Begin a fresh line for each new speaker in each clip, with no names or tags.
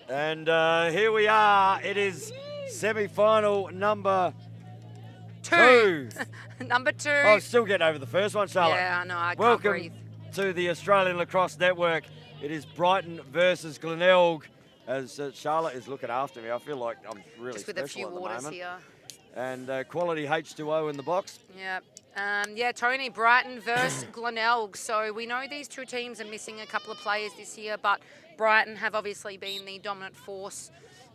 And here we are. It is semi-final number two.
Number 2.
I'm still getting over the first one, Charlotte.
Yeah, I know. I
Welcome
can't breathe.
to the Australian Lacrosse Network. It is Brighton versus Glenelg. As Charlotte is looking after me, I feel like I'm really
Just with a few
special at the
waters
moment.
here.
And quality H2O in the box.
Yeah. Yeah, Tony, Brighton versus Glenelg. So we know these two teams are missing a couple of players this year, but Brighton have obviously been the dominant force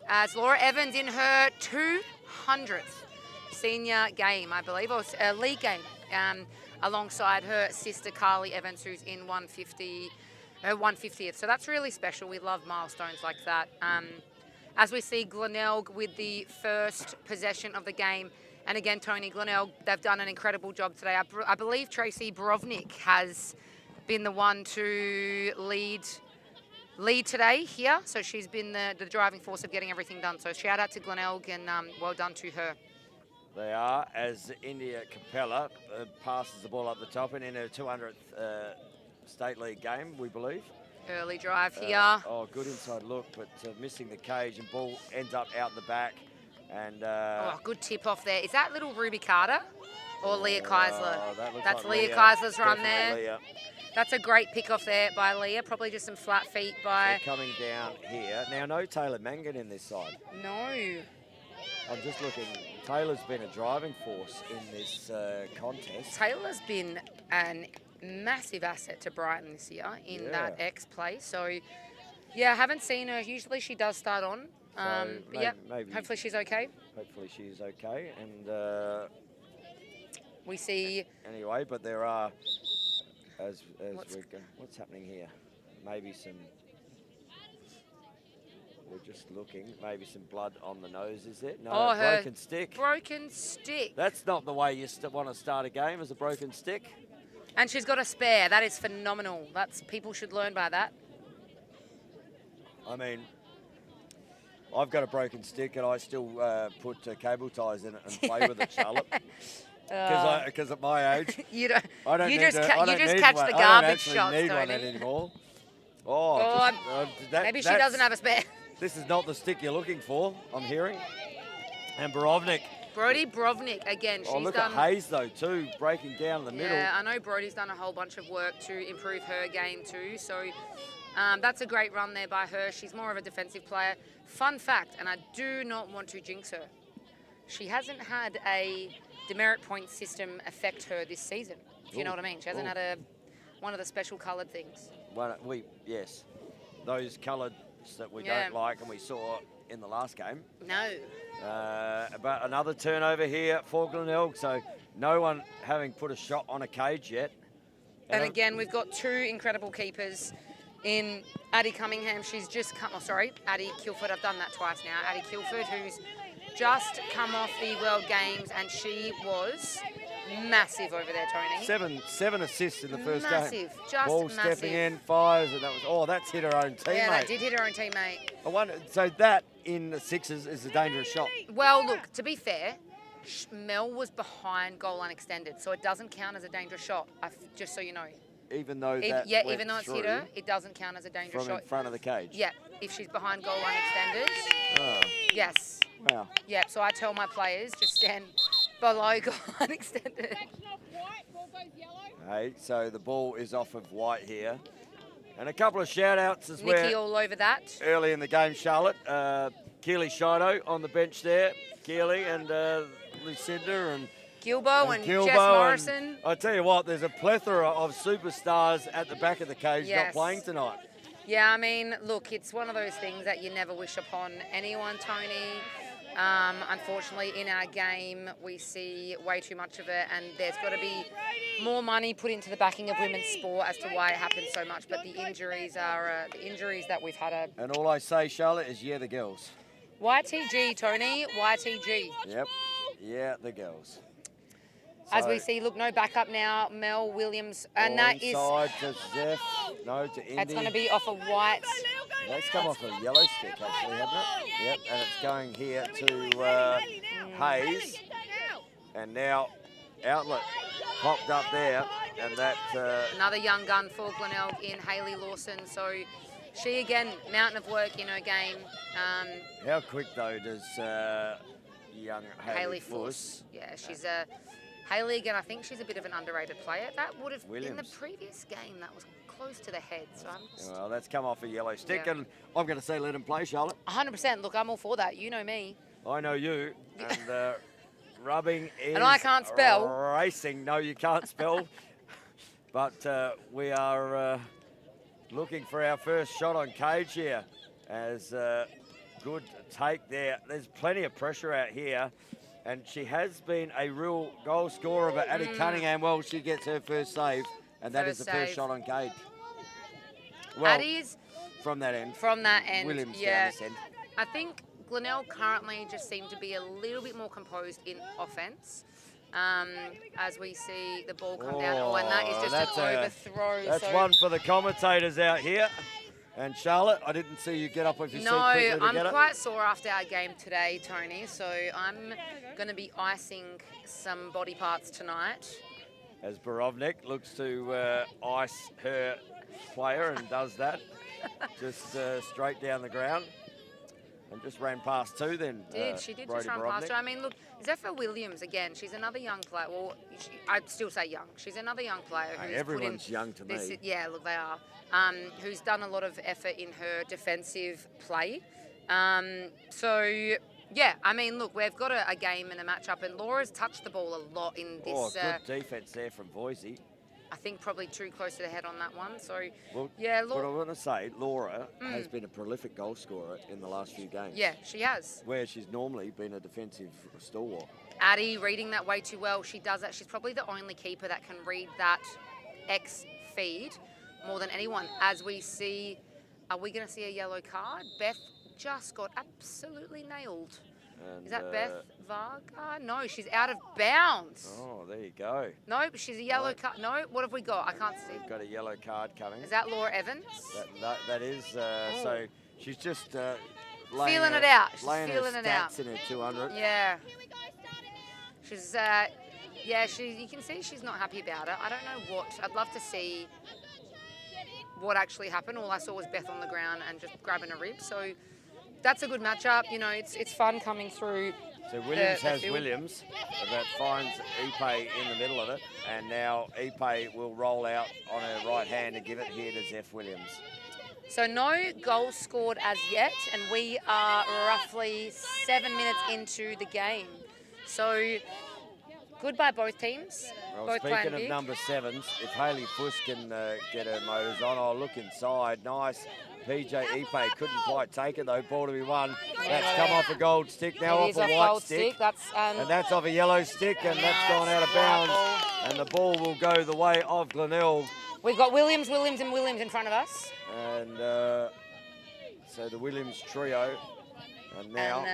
as Laura Evans in her 200th senior game, I believe, or league game, alongside her sister Carly Evans, who's in 150th. So that's really special. We love milestones like that. As we see Glenelg with the first possession of the game. And again, Tony, Glenelg, they've done an incredible job today. I believe Tracy Brovnik has been the one to lead today here. So she's been the driving force of getting everything done. So shout out to Glenelg and well done to her.
They are, as India Capella passes the ball up the top and in her 200th State League game, we believe.
Early drive here.
Oh, good inside look, but missing the cage and ball ends up out the back. And
good tip off there. Is that little Ruby Carter or Leah Keisler? That's
like
Leah Keisler's run there.
Leah.
That's a great pick off there by Leah. Probably just some flat feet by...
So coming down here. Now, no Taylor Mangan in this side.
No.
I'm just looking. Taylor's been a driving force in this contest.
Taylor's been a massive asset to Brighton this year in that X play. So, yeah, I haven't seen her. Usually she does start on.
Maybe
hopefully she's okay.
Hopefully she's okay. And
we see...
Anyway, but there are, as what's happening here? Maybe some... We're just looking. Maybe some blood on the nose, is it? No, broken stick.
Broken stick.
That's not the way you want to start a game, as a broken stick.
And she's got a spare. That is phenomenal. People should learn by that.
I mean... I've got a broken stick and I still put cable ties in it and play with it, Charlotte. Because at my age,
you just
catch
the garbage shots,
don't
Tony.
need one anymore.
Maybe she doesn't have a spare.
This is not the stick you're looking for, I'm hearing. And Brovnik.
Brodie Brovnik, again, she's
look
done...
at Hayes, though, too, breaking down the middle.
Yeah, I know Brodie's done a whole bunch of work to improve her game, too. So that's a great run there by her. She's more of a defensive player. Fun fact, and I do not want to jinx her, she hasn't had a demerit point system affect her this season, if you know what I mean. She hasn't had one of the special coloured things.
Yes, those coloured that we don't like and we saw in the last game.
No.
But another turnover here for Glenelg, so no one having put a shot on a cage yet.
And again, we've got two incredible keepers in Addie Cunningham. She's just come... Oh, sorry, Addie Kilford. I've done that twice now. Addie Kilford, who's just come off the World Games, and she was massive over there, Tony.
Seven assists in the first game.
Massive, just
Ball
massive.
stepping in, fires, and that was... that's hit her own teammate.
Yeah, that did hit her own teammate.
I wonder, so that in the sixes is a dangerous shot.
Well, look, to be fair, Mel was behind goal line extended, so it doesn't count as a dangerous shot, just so you know.
Even though
even though it's hit her, it doesn't count as a dangerous shot.
From in front of the cage?
Yeah, if she's behind goal line extended.
Oh.
Yes.
Wow.
Yeah, so I tell my players, just stand below goal line extended.
Hey, so the ball is off of White here. And a couple of shout-outs as well.
Nikki all over that.
Early in the game, Charlotte. Keely Shido on the bench there. Keely and Lucinda and...
Gilbo and Jess Morrison.
I tell you what, there's a plethora of superstars at the back of the cage not playing tonight.
Yeah, I mean, look, it's one of those things that you never wish upon anyone, Tony. Unfortunately, in our game, we see way too much of it, and there's got to be more money put into the backing of women's sport as to why it happens so much. But the injuries are the injuries that we've had.
And all I say, Charlotte, is the girls.
YTG, Tony, YTG.
Yep, the girls.
As we see, look, no backup now. Mel Williams, and that is...
Inside to Zeph, no to Indy.
That's going to be off a White.
That's come off a yellow stick, actually, hasn't it? Yep, and it's going here to Hayes. And now Outlet popped up there, and that...
Another young gun for Glenelg in Hayley Lawson. So, she, again, mountain of work in her game.
How quick, though, does young Hayley
Fuss? Yeah, she's a... Hayley, again, I think she's a bit of an underrated player. That would have, in the previous game, that was close to the head. So
well, that's come off a yellow stick,
yeah.
and I'm going to say let him play, Charlotte.
100%. Look, I'm all for that. You know me.
I know you. And rubbing is
and I can't spell.
Racing. No, you can't spell. But we are looking for our first shot on cage here. As good take there. There's plenty of pressure out here. And she has been a real goal scorer, but Addie Cunningham, well, she gets her first save, and that is the first shot on cage. Well,
Addie's
from that end.
From that end,
Williams
yeah.
down this end.
I think Glenelg currently just seem to be a little bit more composed in offence. As we see the ball come down. Oh, and that is just an overthrow.
That's one for the commentators out here. And Charlotte, I didn't see you get up off your seat quickly to get it.
No, I'm quite sore after our game today, Tony, so I'm going to be icing some body parts tonight.
As Borovnik looks to ice her player and does that, just straight down the ground. And just ran past two then.
She did just run past her. I mean, look, Zephyr Williams, again, she's another young player. Well, I'd still say young. She's another young player.
Hey, everyone's young to me.
Yeah, look, they are. Who's done a lot of effort in her defensive play. So, yeah, I mean, look, we've got a game and a matchup, and Laura's touched the ball a lot in this.
Oh, good defence there from Boise.
I think probably too close to the head on that one. So,
well,
yeah,
But I want to say, Laura has been a prolific goal scorer in the last few games.
Yeah, she has.
Where she's normally been a defensive stalwart.
Addie reading that way too well. She does that. She's probably the only keeper that can read that X feed more than anyone. As we see, are we going to see a yellow card? Beth just got absolutely nailed.
And,
is that Beth Varga? No, she's out of bounds.
Oh, there you go.
No, she's a yellow card. No, what have we got? I can't see.
We've got a yellow card coming.
Is that Laura Evans?
That is. So she's just
feeling it out. She's
laying
feeling
her
it out.
stats in her 200.
Yeah. She's, you can see she's not happy about it. I don't know what. I'd love to see what actually happened. All I saw was Beth on the ground and just grabbing a rib. So that's a good matchup. You know, it's fun coming through.
So Williams has Williams that finds Ipe in the middle of it, and now Ipe will roll out on her right hand and give it here to Zeph Williams.
So no goals scored as yet, and we are roughly 7 minutes into the game. So good by both teams.
Well,
both
speaking of number sevens, if Hayley Fuss can get her motors on, I'll look inside. Nice. PJ Ipe couldn't quite take it though. Ball to be won. That's come off a gold stick, now off a white stick. And that's off a yellow stick, and that's gone out of bounds. And the ball will go the way of Glenelg.
We've got Williams in front of us.
And so the Williams trio. And now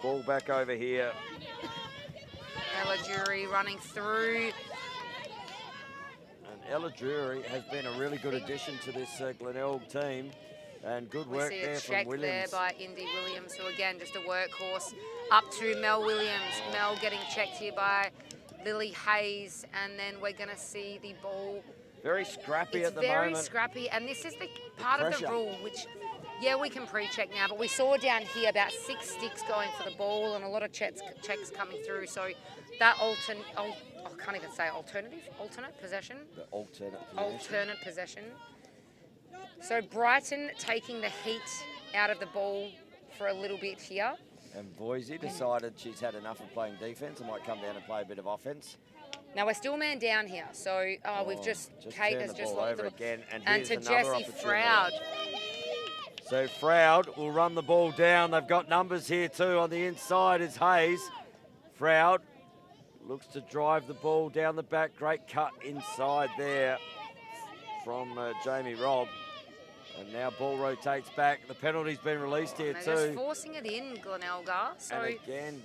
ball back over here.
Ella Jury running through.
Ella Drury has been a really good addition to this Glenelg team, and good work there from Williams.
There by Indy Williams, who again just a workhorse. Up to Mel Williams. Mel getting checked here by Lily Hayes, and then we're going to see the ball.
Very scrappy at the moment.
It's very scrappy, and this is the part of the rule which, yeah, we can pre-check now, but we saw down here about 6 sticks going for the ball and a lot of checks coming through. So that I can't even say alternate possession.
The
alternate possession. So Brighton taking the heat out of the ball for a little bit here.
And Boise decided she's had enough of playing defence and might come down and play a bit of offence.
Now we're still man down here, so we've Kate has just lost the ball
again,
and to Jessie Froud.
So Froud will run the ball down. They've got numbers here too. On the inside is Hayes. Froud looks to drive the ball down the back. Great cut inside there from Jamie Robb. And now ball rotates back. The penalty's been released here too.
Just forcing it in, Glenelg. So
and again,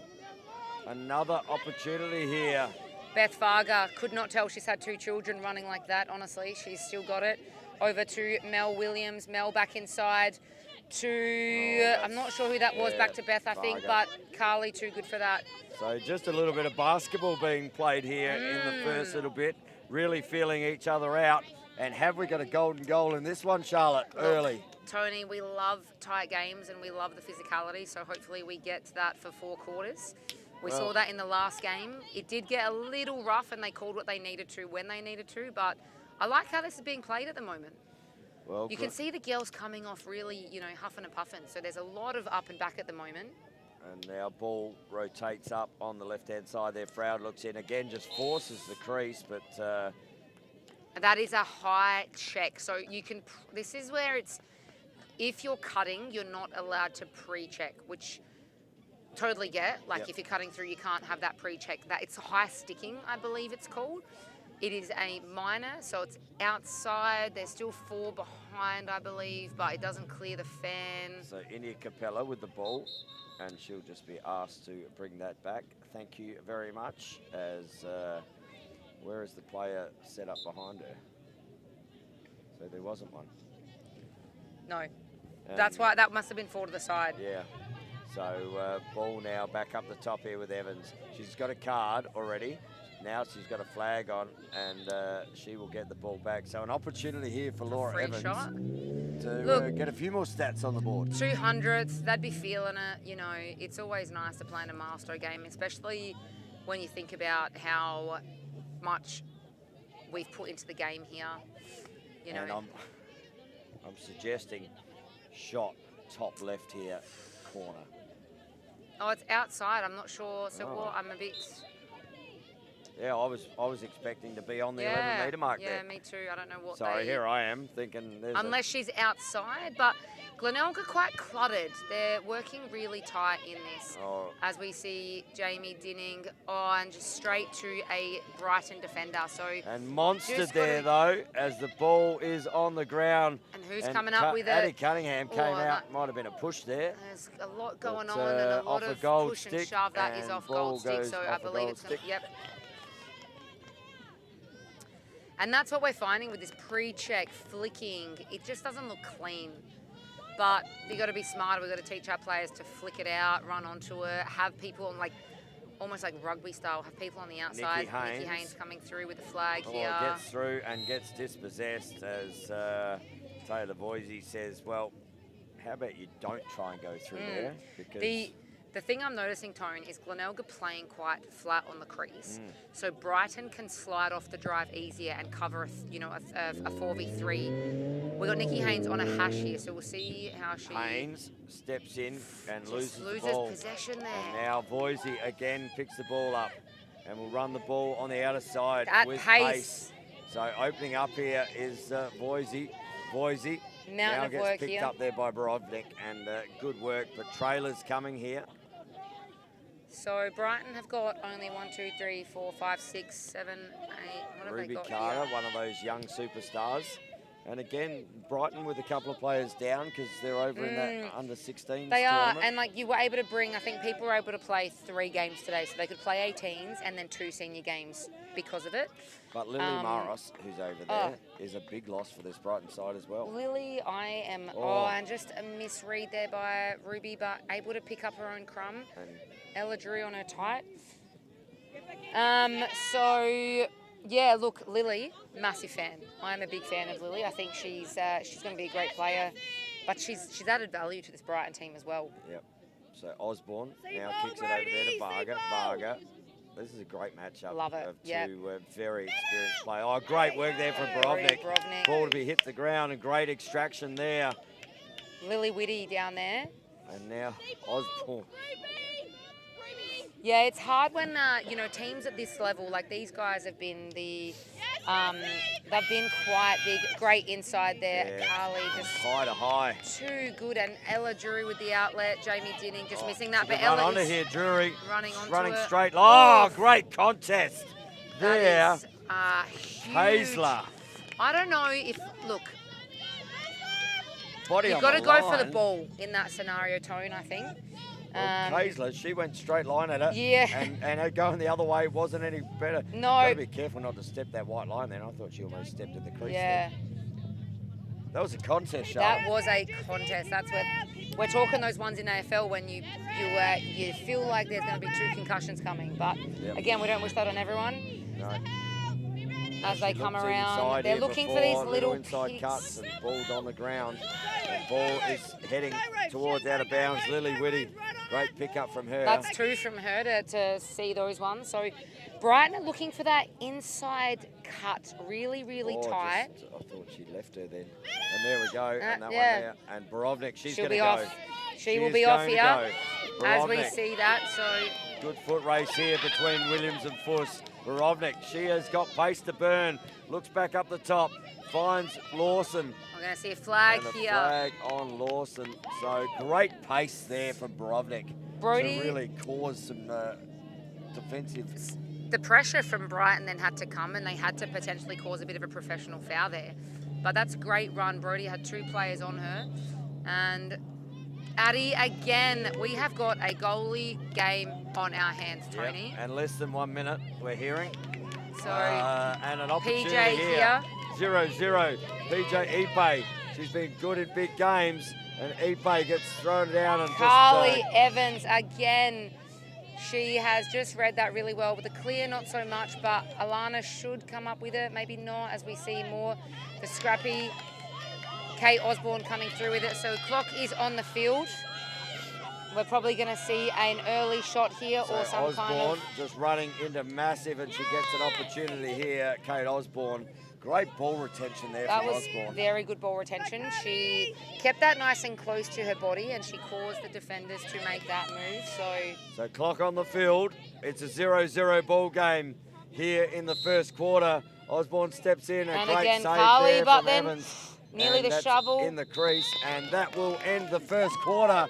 another opportunity here.
Beth Varga could not tell she's had 2 children running like that, honestly. She's still got it. Over to Mel Williams. Mel back inside to, I'm not sure who that was, back to Beth, I think, but Carly too good for that.
So just a little bit of basketball being played here in the first little bit. Really feeling each other out. And have we got a golden goal in this one, Charlotte, early?
Tony, we love tight games and we love the physicality, so hopefully we get that for 4 quarters. We saw that in the last game. It did get a little rough and they called what they needed to when they needed to, but I like how this is being played at the moment.
Well,
you can see the girls coming off really, huffing and puffing, so there's a lot of up and back at the moment.
And now ball rotates up on the left-hand side there. Froud looks in again, just forces the crease, but...
that is a high check. So you can, this is where it's, if you're cutting, you're not allowed to pre-check, which totally get. Like if you're cutting through, you can't have that pre-check. That it's high sticking, I believe it's called. It is a minor, so it's outside. There's still 4 behind, I believe, but it doesn't clear the fan.
So India Capella with the ball, and she'll just be asked to bring that back. Thank you very much. As where is the player set up behind her? So there wasn't one.
No, that's why that must have been 4 to the side.
Yeah. So ball now back up the top here with Evans. She's got a card already. Now she's got a flag on, and she will get the ball back. So an opportunity here for Laura Evans to get a few more stats on the board.
200s, they'd be feeling it. It's always nice to play in a milestone game, especially when you think about how much we've put into the game here.
And I'm suggesting shot top left here, corner.
Oh, it's outside. I'm not sure. So I'm a bit...
Yeah, I was expecting to be on the 11-metre mark there.
Yeah, me too. I don't know what
Sorry, here I am thinking there's
unless she's outside, but Glenelg are quite cluttered. They're working really tight in this. As we see Jamie Dinning and just straight to a Brighton defender. So
and monstered there, though, as the ball is on the ground.
And who's coming up with it?
Addie Cunningham came out. Might have been a push there.
There's a lot going on and a lot of push and shove. That is off gold stick, so I believe it's going to... Yep. And that's what we're finding with this pre-check flicking. It just doesn't look clean. But you got to be smarter. We've got to teach our players to flick it out, run onto it, have people on almost like rugby style, have people on the outside. Nikki Haynes coming through with the flag here.
Gets through and gets dispossessed as Taylor Voisey says, well, how about you don't try and go through there? Because
the thing I'm noticing, Tone, is Glenelg are playing quite flat on the crease. So Brighton can slide off the drive easier and cover a 4v3. We've got Nikki Haynes on a hash here, so we'll see how she...
Haynes steps in and loses the
loses
ball.
Possession there.
And now Voisey again picks the ball up and will run the ball on the outer side with pace. So opening up here is Voisey. Voisey now gets picked up there by Borovnik, and good work, but trailers coming here.
So Brighton have got only 1, 2, 3, 4, 5, 6, 7, 8. What have
Ruby
they got
Carter,
here?
one of those young superstars. And again, Brighton with a couple of players down because they're over in that under-16s
They are,
tournament.
and you were able to bring, I think people were able to play 3 games today, so they could play 18s and then 2 senior games because of it.
But Lily Maros, who's over there, is a big loss for this Brighton side as well.
Lily, I am, and just a misread there by Ruby, but able to pick up her own crumb. And Ella Drew on her tight. Yeah, look, Lily, massive fan. I'm a big fan of Lily. I think she's going to be a great player, but she's added value to this Brighton team as well.
Yep. So Osborne now kicks it over there to Varga. Varga. This is a great matchup.
Love it.
Of two very experienced players. Oh, great work there from Borovnik. Ball to be hit the ground and great extraction there.
Lily Whitty down there.
And now Osborne.
Yeah, it's hard when teams at this level, like these guys have been they've been quite big, great inside there.
Yeah.
Carly just
high to high.
Too good, and Ella Drury with the outlet. Jamie Dinning just missing that, but
Ella
Ella
onto here, Drury running
it.
straight. Oh, great contest there.
That is
Hazler.
I don't know if
Body
you've
on
got to
the
go
line.
for the ball in that scenario, Tone. I think.
Hazler, she went straight line at her.
Yeah.
And her going the other way wasn't any better.
No.
Got to be careful not to step that white line then. I thought she almost stepped in the crease.
Yeah.
There. That was a contest,
That was a contest. That's where we're talking those ones in AFL when you feel like there's going to be 2 concussions coming. But again, we don't wish that on everyone.
No.
as they
She
come
looked
around.
inside
They're
here
looking for
before,
these little
inside
kicks.
cuts and ball's on the ground. And ball is heading towards out of bounds. Lily Whitty, great pickup from her.
That's two from her to see those ones. So Brighton are looking for that inside cut, really, really tight.
I thought she left her then. And there we go. And that
yeah.
one there. And Borovnik, she's
She'll
going to
be
go.
off. She will be off here as we
Borovnik.
see that. So
Good foot race here between Williams and Fuss. Borovnik, she has got pace to burn. Looks back up the top. Finds Lawson.
we're going to see a flag
And a
here.
flag on Lawson. So great pace there from Borovnik
Brody,
to really cause some defensive.
the pressure from Brighton then had to come, and they had to potentially cause a bit of a professional foul there. But that's a great run. Brody had two players on her. And Addie, again, we have got a goalie game on our hands, Tony.
Yep. And less than 1 minute, we're hearing.
So
and an opportunity
PJ here.
0-0. PJ Ipe. She's been good in big games. And Ipe gets thrown down and
Carly Evans again. She has just read that really well. With the clear, not so much, but Alana should come up with it. Maybe not, as we see more. The scrappy Kate Osborne coming through with it. So clock is on the field. We're probably going to see an early shot here or some
Osborne
kind of...
just running into massive, and she gets an opportunity here. Kate Osborne. Great ball retention there
That
from
was
Osborne.
very good ball retention. She kept that nice and close to her body, and she caused the defenders to make that move.
So clock on the field. It's a 0-0 ball game here in the first quarter. Osborne steps in, a
And
great
again,
save
Carly,
there
but
from
then
Evans.
nearly
And
the
that's
shovel.
in the crease, and that will end the first quarter.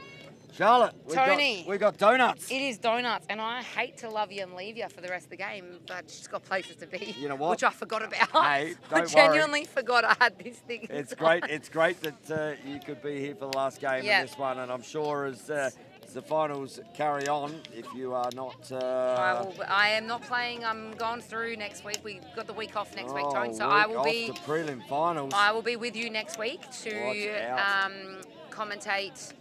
Charlotte,
Tony.
we got donuts.
It is donuts, and I hate to love you and leave you for the rest of the game, but she's got places to be.
You know what?
Which I forgot about.
Hey,
I
don't
genuinely forgot I had this thing.
It's great. It's great that you could be here for the last game
Yeah.
of this one, and I'm sure as the finals carry on, if you are not.
I am not playing. I'm going through next week. We've got the week off next week, Tone. So I will be.
The prelim finals.
I will be with you next week to
Watch out.
commentate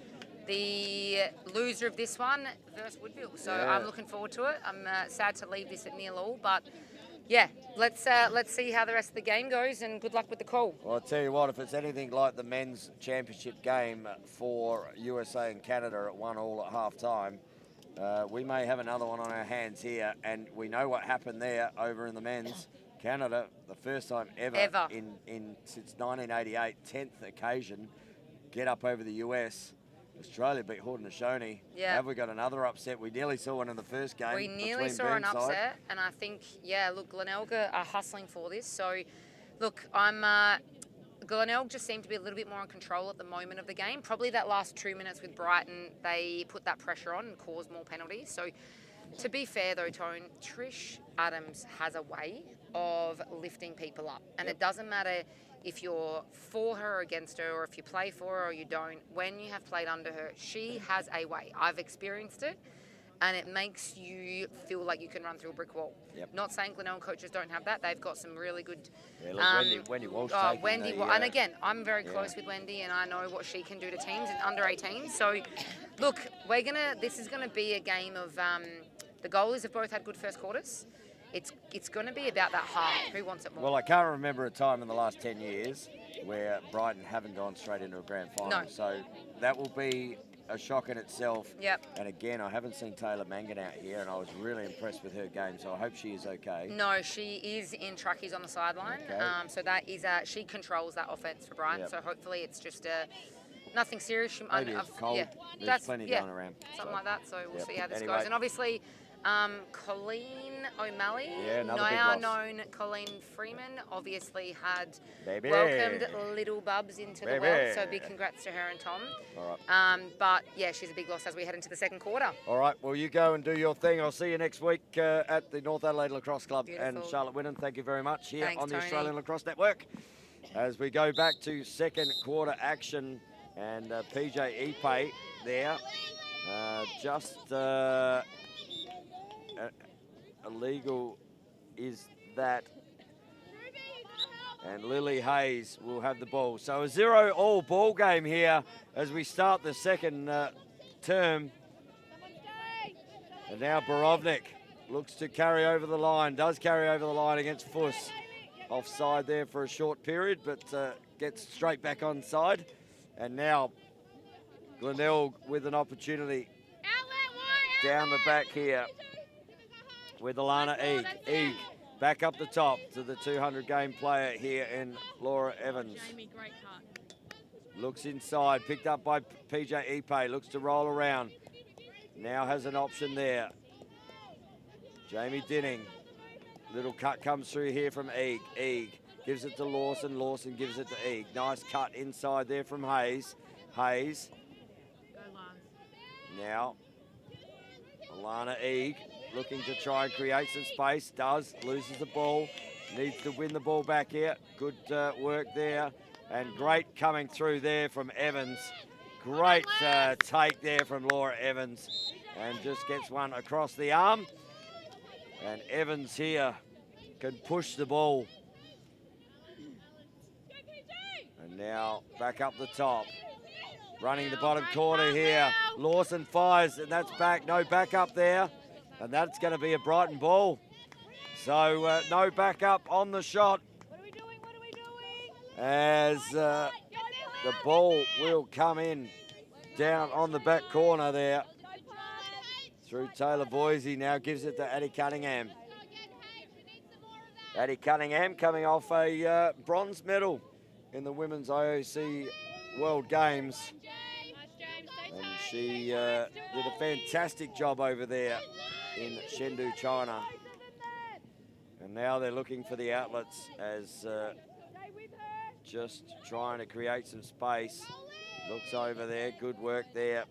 the loser of this one versus Woodville. So
Yeah.
I'm looking forward to it. I'm sad to leave this at 0-0, but yeah, let's see how the rest of the game goes, and good luck with the call.
Well, I'll tell you what, if it's anything like the men's championship game for USA and Canada at 1-1 at half-time, we may have another one on our hands here, and we know what happened there over in the men's. Canada, the first time ever. in since 1988, 10th occasion, get up over the US. Australia beat Haudenosaunee.
Yeah.
Have we got another upset? We nearly saw one in the first game.
We nearly
between
saw an
Burnside.
upset, and I think, yeah, look, Glenelg are hustling for this. So, look, Glenelg just seemed to be a little bit more in control at the moment of the game. Probably that last 2 minutes with Brighton, they put that pressure on and caused more penalties. So, to be fair though, Tone, Trish Adams has a way of lifting people up. And it doesn't matter if you're for her or against her, or if you play for her or you don't. When you have played under her, she has a way. I've experienced it, and it makes you feel like you can run through a brick wall.
Yep.
Not saying Glenelg coaches don't have that. They've got some really good...
Yeah, look, Wendy Walsh taking the,
and again, I'm very close with Wendy, and I know what she can do to teams in under 18. So, look, this is gonna be a game of the goalies have both had good first quarters. It's going to be about that half. Who wants it more?
Well, I can't remember a time in the last 10 years where Brighton haven't gone straight into a grand final.
No.
So that will be a shock in itself.
Yep.
And again, I haven't seen Taylor Mangan out here, and I was really impressed with her game. So I hope she is okay.
No, she is in truckies on the sideline.
Okay.
So that is she controls that offense for Brighton.
Yep.
So hopefully it's just nothing serious.
Maybe it's cold.
Yeah,
There's plenty going around.
Something like that. So we'll see how this
Anyway.
goes. And obviously, Colleen O'Malley,
another big
now
loss.
known Colleen Freeman, obviously had
Baby.
welcomed little Bubs into the
Baby.
world. So big congrats to her and Tom.
All right.
But yeah, she's a big loss as we head into the second quarter.
All right. Well, you go and do your thing. I'll see you next week at the North Adelaide Lacrosse Club.
Beautiful.
And Charlotte Winnan, thank you very much here
Thanks,
on the
Tony.
Australian Lacrosse Network. As we go back to second quarter action, and PJ Ipe there, illegal is that, and Lily Hayes will have the ball. So a 0-0 ball game here as we start the second term. And now Borovnik looks to carry over the line, does carry over the line against Fuss. offside there for a short period, but gets straight back onside. And now Glenelg with an opportunity down the back here with Alana Eag. Eag back up the top to the 200 game player here in Laura Evans. Looks inside, picked up by PJ Ipe, looks to roll around. Now has an option there. Jamie Dinning. Little cut comes through here from Eag. Eag gives it to Lawson. Lawson gives it to Eag. Nice cut inside there from Hayes. Hayes. Now, Alana Eag looking to try and create some space. Does, loses the ball. Needs to win the ball back here. Good work there. And great coming through there from Evans. Great take there from Laura Evans. And just gets one across the arm. And Evans here can push the ball. And now back up the top. Running the bottom corner here. Lawson fires, and that's back. No backup there. And that's going to be a Brighton ball. So no backup on the shot. As the ball will come in down on the back corner there. Through Taylor Boise, now gives it to Addie Cunningham. Addie Cunningham coming off a bronze medal in the Women's IOC World Games. And she did a fantastic job over there in Chengdu, China. And now they're looking for the outlets as just trying to create some space. Looks over there, good work there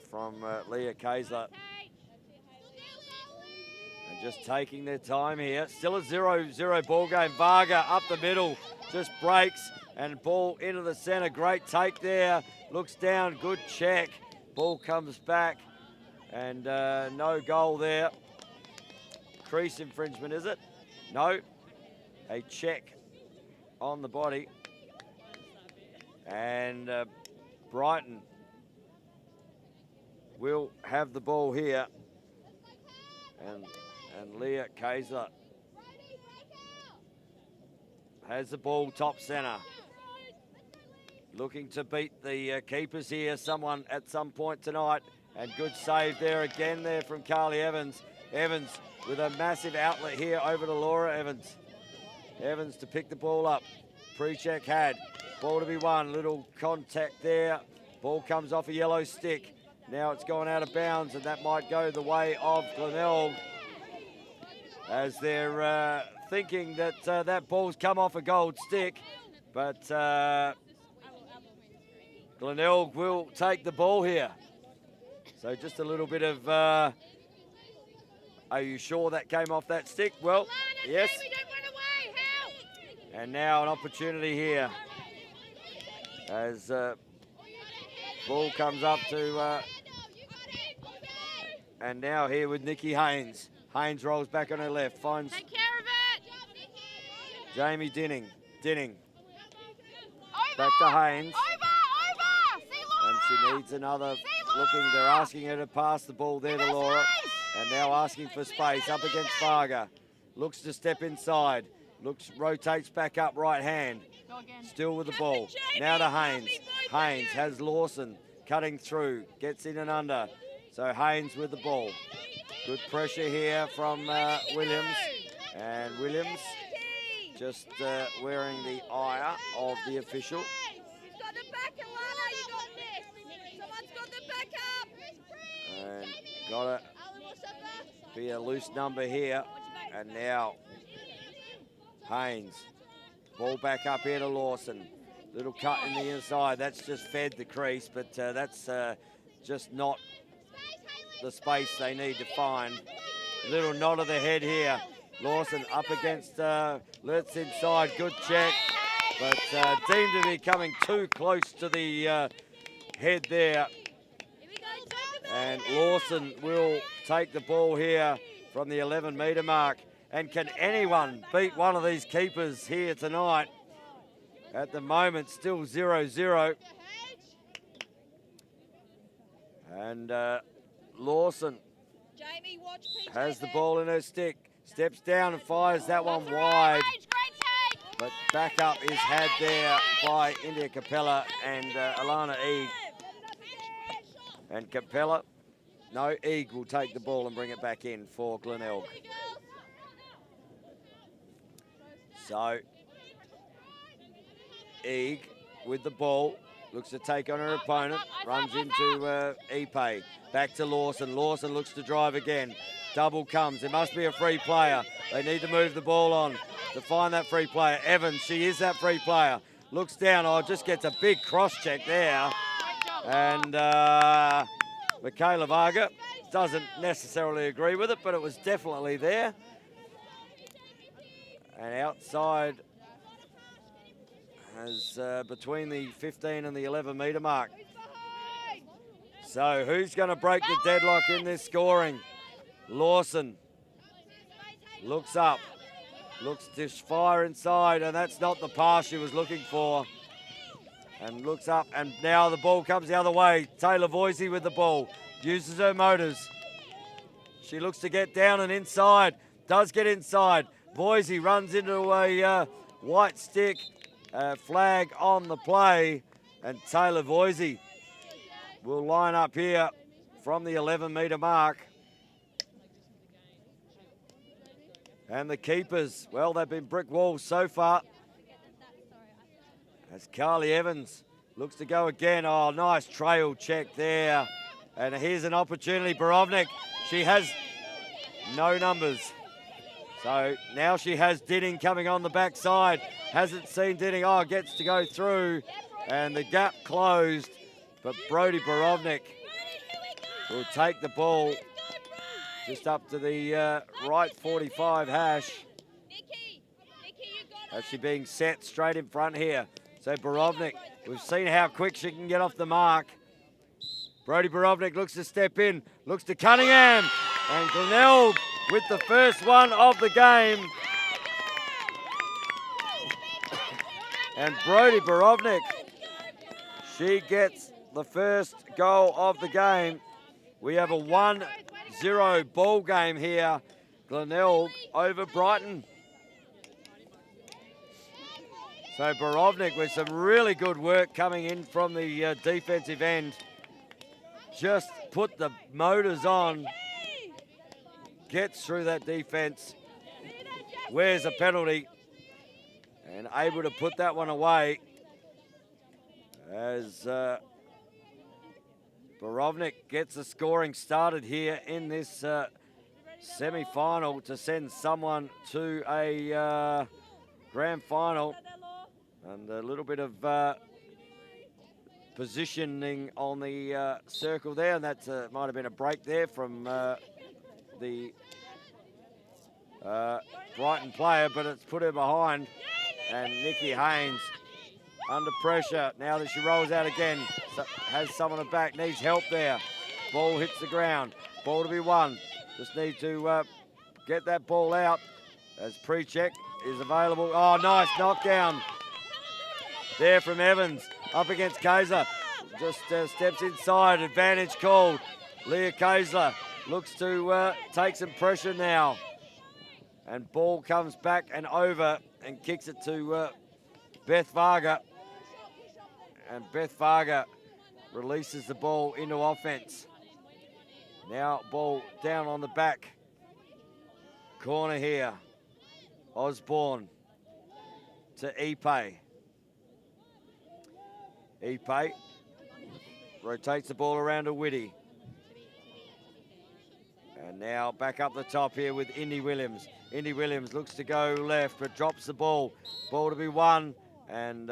from Leah Kaisler. And just taking their time here. Still a 0-0 ball game. Varga up the middle, just breaks and ball into the center. Great take there. Looks down, good check. Ball comes back and no goal there. Crease infringement, is it? No. A check on the body. And Brighton will have the ball here. And Leah Kaisler has the ball top center. Looking to beat the keepers here, someone at some point tonight. And good save there again there from Carly Evans. Evans with a massive outlet here over to Laura Evans. Evans to pick the ball up. Pre-check had. Ball to be won. Little contact there. Ball comes off a yellow stick. Now it's gone out of bounds, and that might go the way of Glenelg. As they're thinking that that ball's come off a gold stick. But Glenelg will take the ball here. So just a little bit of, are you sure that came off that stick? Well, yes. And now an opportunity here. As ball comes up to, and now here with Nikki Haynes. Haynes rolls back on her left, finds
Take care of it.
Jamie Dinning. Dinning.
Over,
back to Haynes.
Over. See Laura.
And she needs another looking. They're asking her to pass the ball there to Laura. And now asking for space up against Varga. Looks to step inside. Rotates back up right hand. Still with the ball. Now to Haynes. Haynes has Lawson cutting through. Gets in and under. So Haynes with the ball. Good pressure here from Williams. And Williams just wearing the ire of the official. And got to be a loose number here. And now Haynes. Ball back up here to Lawson. Little cut in the inside. That's just fed the crease, but that's just not the space they need to find. Little nod of the head here. Lawson up against Lutz inside. Good check, but deemed to be coming too close to the head there. And Lawson will take the ball here from the 11-metre mark. And can anyone beat one of these keepers here tonight? At the moment, still 0-0. And Lawson has the ball in her stick. Steps down and fires that one wide. But backup is had there by India Capella and Alana Eag. And Capella, no, Eag will take the ball and bring it back in for Glenelg. So, Eag with the ball, looks to take on her opponent, runs into Ipe. Back to Lawson. Lawson looks to drive again. Double comes. There must be a free player. They need to move the ball on to find that free player. Evans, she is that free player. Looks down. Oh, just gets a big cross check there. And Michaela Varga doesn't necessarily agree with it, but it was definitely there. And outside as between the 15 and the 11 metre mark. So who's going to break the deadlock in this scoring? Lawson looks up, looks to fire inside, and that's not the pass she was looking for. And looks up, and now the ball comes the other way. Taylor Voisey with the ball, uses her motors. She looks to get down and inside, does get inside. Voisey runs into a white stick, flag on the play, and Taylor Voisey will line up here from the 11 metre mark. And the keepers, well, they've been brick walls so far. As Carly Evans looks to go again. Oh, nice trail check there. And here's an opportunity. Borovnik, she has no numbers. So now she has Dinning coming on the backside. Hasn't seen Dinning. Oh, gets to go through. And the gap closed. But Brodie Borovnik will take the ball just up to the right 45 hash. Actually being set straight in front here. So Borovnik, we've seen how quick she can get off the mark. Brodie Borovnik looks to step in, looks to Cunningham. And Glenelg with the first one of the game. And Brodie Borovnik, she gets the first goal of the game. We have a 1-0 ball game here. Glenelg over Brighton. So Borovnik with some really good work coming in from the defensive end. Just put the motors on. Gets through that defense. Wears a penalty. And able to put that one away. As Borovnik gets the scoring started here in this semi-final to send someone to a grand final. And a little bit of positioning on the circle there, and that might have been a break there from the Brighton player, but it's put her behind. And Nikki Haynes under pressure now that she rolls out again, has someone at back, needs help there. Ball hits the ground, ball to be won. Just need to get that ball out as pre-check is available. Oh, nice knockdown there from Evans, up against Kaiser. Just steps inside, advantage called. Leah Kaiser looks to take some pressure now. And ball comes back and over and kicks it to Beth Varga. And Beth Varga releases the ball into offense. Now ball down on the back corner here. Osborne to Ipe. Ipe rotates the ball around to Whitty. And now back up the top here with Indy Williams. Indy Williams looks to go left, but drops the ball. Ball to be won. And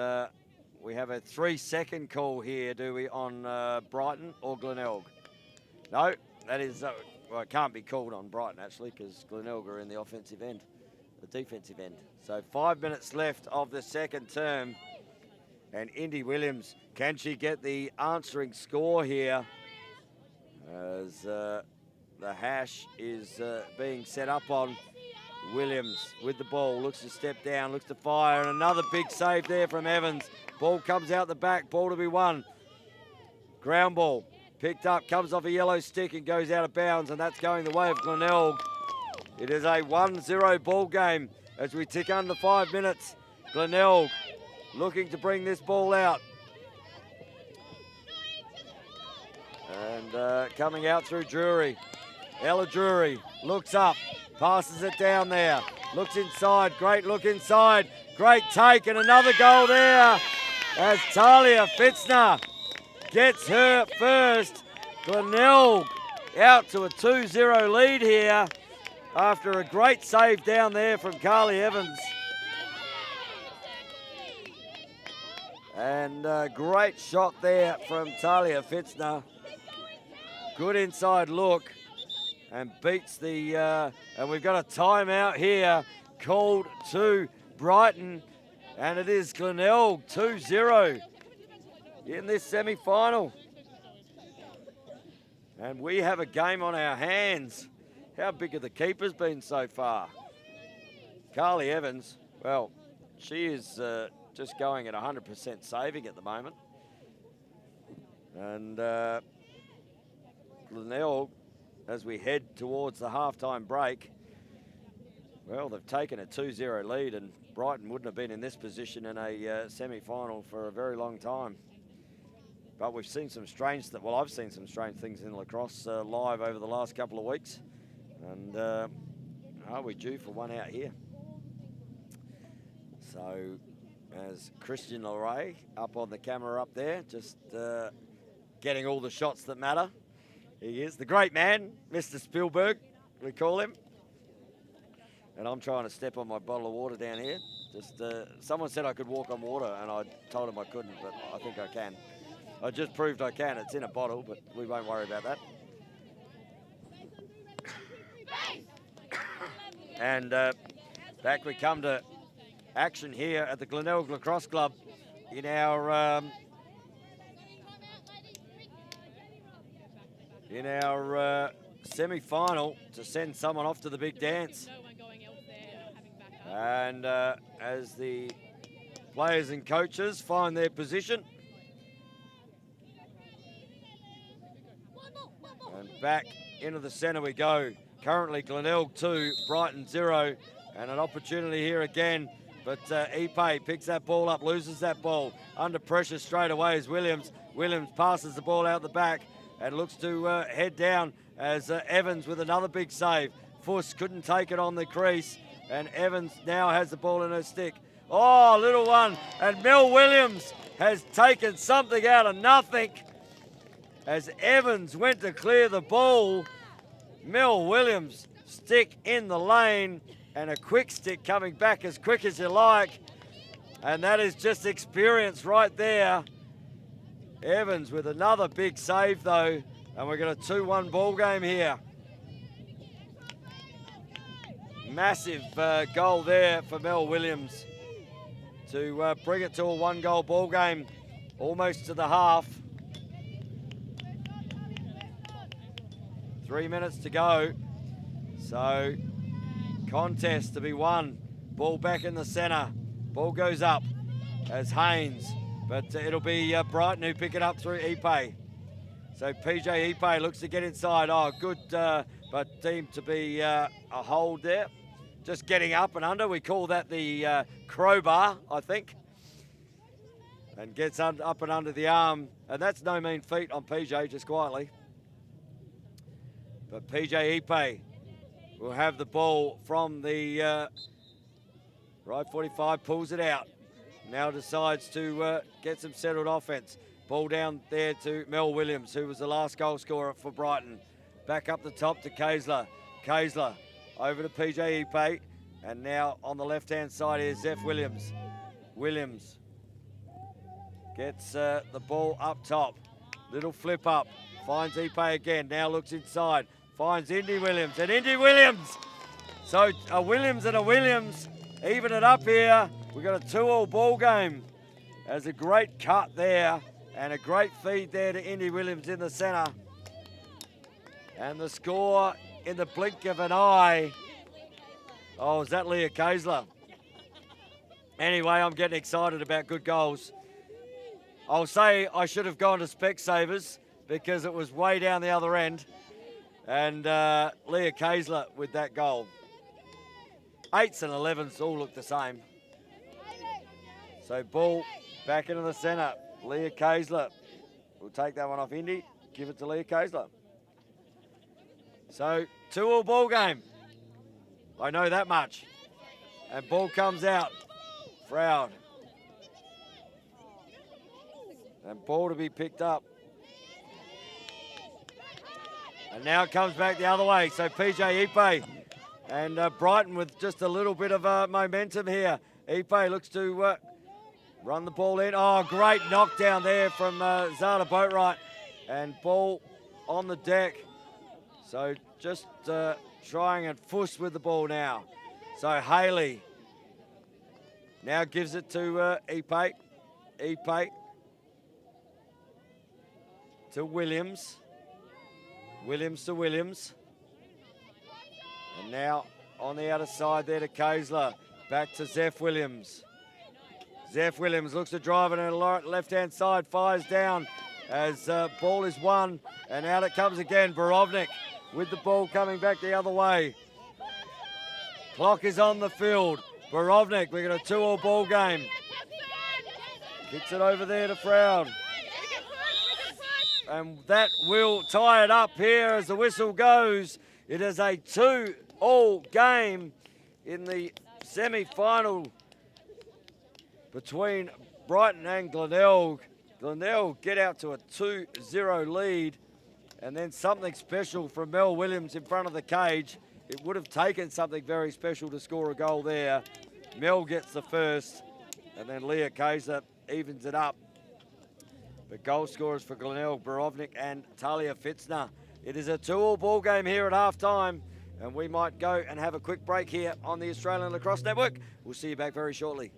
we have a 3-second call here, do we, on Brighton or Glenelg? No, that is, well, it can't be called on Brighton, actually, because Glenelg are in the offensive end, the defensive end. So 5 minutes left of the second term. And Indy Williams, can she get the answering score here? As the hash is being set up on. Williams with the ball, looks to step down, looks to fire, and another big save there from Evans. Ball comes out the back, ball to be won. Ground ball, picked up, comes off a yellow stick and goes out of bounds, and that's going the way of Glenelg. It is a 1-0 ball game as we tick under 5 minutes. Glenelg looking to bring this ball out. And coming out through Drury. Ella Drury looks up, passes it down there, looks inside, great look inside, great take, and another goal there as Talia Fitzner gets her first. Glenelg out to a 2-0 lead here after a great save down there from Carly Evans. And a great shot there from Talia Fitzner. Good inside look and beats the, and we've got a timeout here called to Brighton, and it is Glenelg 2-0 in this semi-final. And we have a game on our hands. How big have the keepers been so far? Carly Evans, well, she is just going at 100% saving at the moment. And Glenelg, as we head towards the halftime break, well, they've taken a 2-0 lead, and Brighton wouldn't have been in this position in a semi-final for a very long time. But we've seen some strange, well, I've seen some strange things in lacrosse live over the last couple of weeks. And are we due for one out here? So, as Christian Leray up on the camera up there, just getting all the shots that matter. He is the great man, Mr. Spielberg, we call him. And I'm trying to step on my bottle of water down here. Just someone said I could walk on water, and I told him I couldn't, but I think I can. I just proved I can. It's in a bottle, but we won't worry about that. And back we come to action here at the Glenelg Lacrosse Club in our semi-final to send someone off to the big dance. And as the players and coaches find their position. And back into the centre we go. Currently Glenelg 2, Brighton 0. And an opportunity here again. But Ipe picks that ball up, loses that ball. Under pressure straight away is Williams. Williams passes the ball out the back and looks to head down as Evans with another big save. Fuss couldn't take it on the crease. And Evans now has the ball in her stick. Oh, little one. And Mel Williams has taken something out of nothing. As Evans went to clear the ball, Mel Williams stick in the lane and a quick stick coming back as quick as you like. And that is just experience right there. Evans with another big save though. And we've got a 2-1 ball game here. Massive goal there for Mel Williams to bring it to a 1-goal ball game, almost to the half. 3 minutes to go. So, contest to be won. Ball back in the centre. Ball goes up as Haynes, but it'll be Brighton who pick it up through Ipe. So PJ Ipe looks to get inside. Oh, good, but deemed to be a hold there. Just getting up and under. We call that the crowbar, I think. And gets up and under the arm. And that's no mean feat on PJ, just quietly. But PJ Ipe will have the ball from the right 45, pulls it out. Now decides to get some settled offense. Ball down there to Mel Williams, who was the last goal scorer for Brighton. Back up the top to Kaysler. Kaysler over to PJ Ipe. And now on the left-hand side is Zeph Williams. Williams gets the ball up top. Little flip up. Finds Ipe again. Now looks inside. Finds Indy Williams. And Indy Williams! So a Williams and a Williams even it up here. We've got a 2-2 ball game. There's a great cut there. And a great feed there to Indy Williams in the centre. And the score in the blink of an eye. Oh, is that Leah Kaysler? Anyway, I'm getting excited about good goals. I'll say I should have gone to Specsavers because it was way down the other end. And Leah Kaysler with that goal. 8s and 11s all look the same. So ball back into the centre. Leah Kaysler will take that one off Indy. Give it to Leah Kaysler. So 2-2 ball game. I know that much. And ball comes out. Froud. And ball to be picked up. And now it comes back the other way. So PJ Ipe and Brighton with just a little bit of momentum here. Ipe looks to run the ball in. Oh, great knockdown there from Zara Boatwright. And ball on the deck. So just trying and fuss with the ball now. So Haley now gives it to Ipe. Ipe to Williams. Williams to Williams. And now on the outer side there to Kaysler. Back to Zeph Williams. Zeph Williams looks to drive it on the left-hand side. Fires down as ball is won. And out it comes again. Borovnik with the ball coming back the other way. Clock is on the field. Borovnik, we got a 2-2 ball game. Kicks it over there to Froud. And that will tie it up here as the whistle goes. It is a 2-2 game in the semi-final between Brighton and Glenelg. Glenelg get out to a 2-0 lead. And then something special from Mel Williams in front of the cage. It would have taken something very special to score a goal there. Mel gets the first. And then Leah Kaysler evens it up. But goal scorers for Glenelg, Borovnik and Talia Fitzner. It is a 2-2 ball game here at half-time, and we might go and have a quick break here on the Australian Lacrosse Network. We'll see you back very shortly.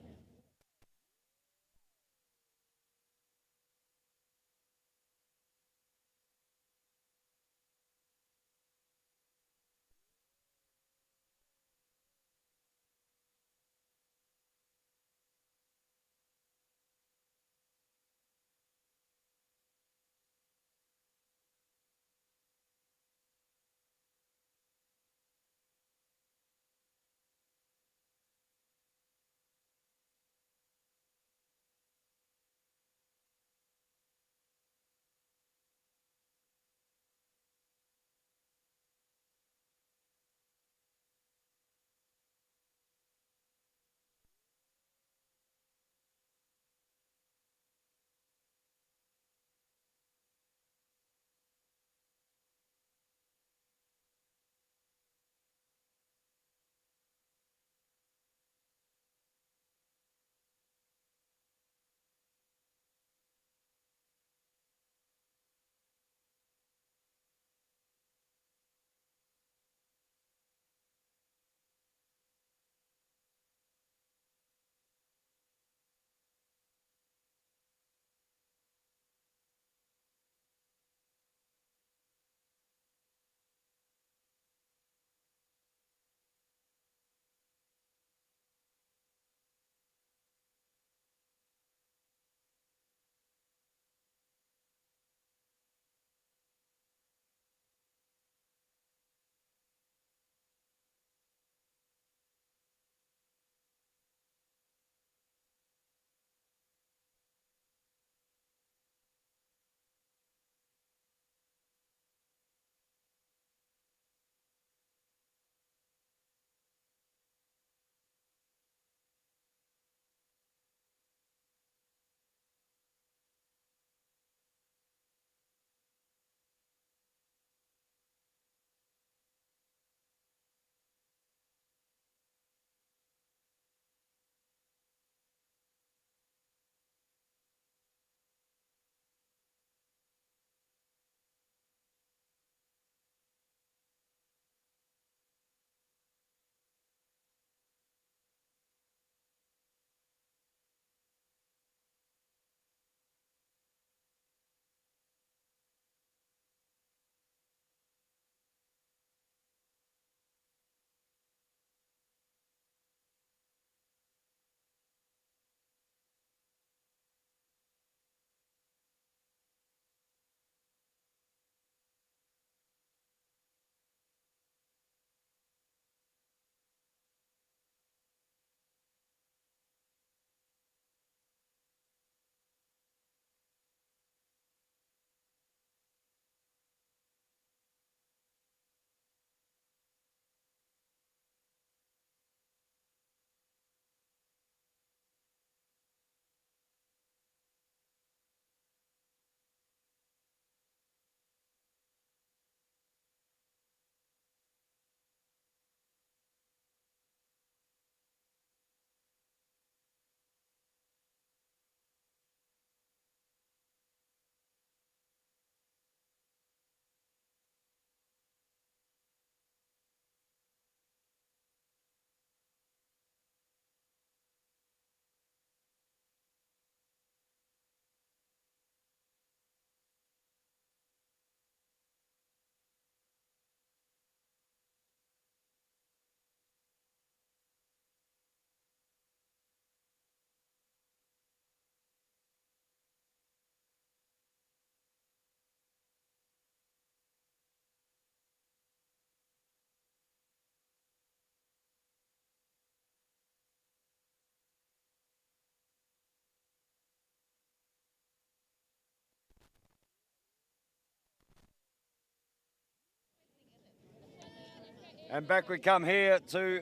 And back we come here to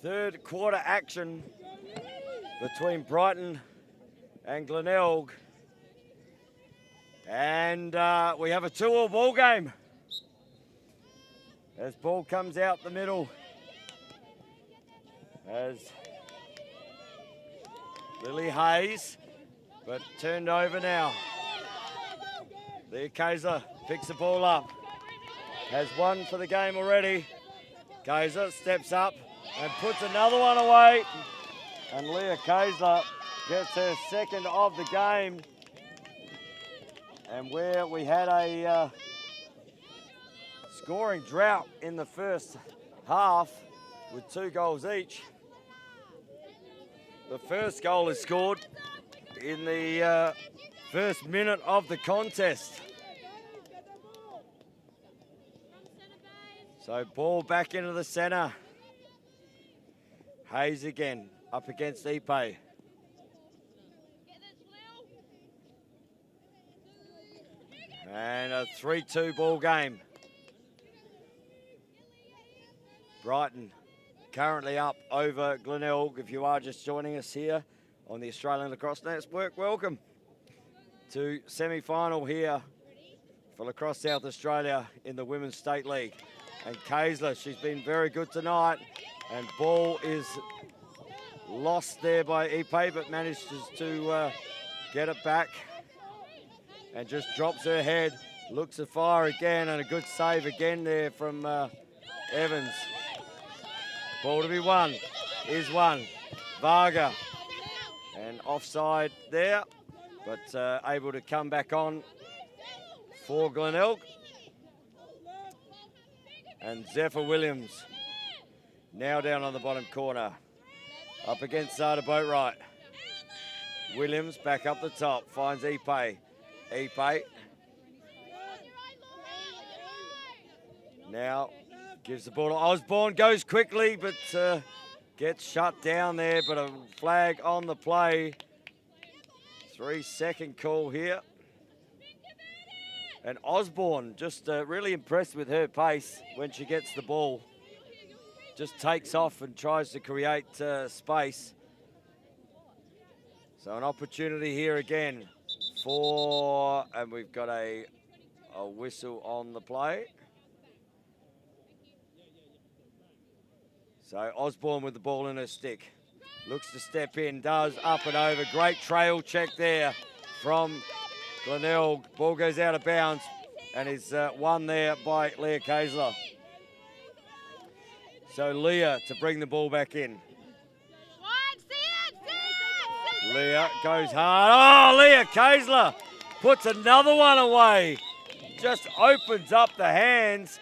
third quarter action between Brighton and Glenelg. And we have a 2-all ball game. As ball comes out the middle. As Lily Hayes, but turned over now. Leah Kaiser picks the ball up. Has one for the game already. Kaiser steps up and puts another one away. And Leah Kaiser gets her second of the game. And where we had a scoring drought in the first half with 2 goals each, the first goal is scored in the first minute of the contest. So ball back into the centre. Hayes again up against Ipe. And a 3-2 ball game. Brighton currently up over Glenelg. If you are just joining us here on the Australian Lacrosse Network, welcome to semi-final here for Lacrosse South Australia in the Women's State League. And Kaisler, she's been very good tonight. And ball is lost there by Ipe, but manages to get it back. And just drops her head, looks to fire again, and a good save again there from Evans. Ball to be won, is won. Varga, and offside there, but able to come back on for Glenelg. And Zephyr Williams now down on the bottom corner, up against Zada Boatwright. Williams back up the top, finds Ipe. Ipe now gives the ball to Osborne, goes quickly, but gets shut down there, but a flag on the play. 3-second call here. And Osborne just really impressed with her pace when she gets the ball. Just takes off and tries to create space. So an opportunity here again and we've got a whistle on the play. So Osborne with the ball in her stick. Looks to step in, does, up and over. Great trail check there from Glenelg. Ball goes out of bounds and is won there by Leah Kaisler. So Leah to bring the ball back in. Leah goes hard. Oh, Leah Kaisler puts another one away. Just opens up the hands.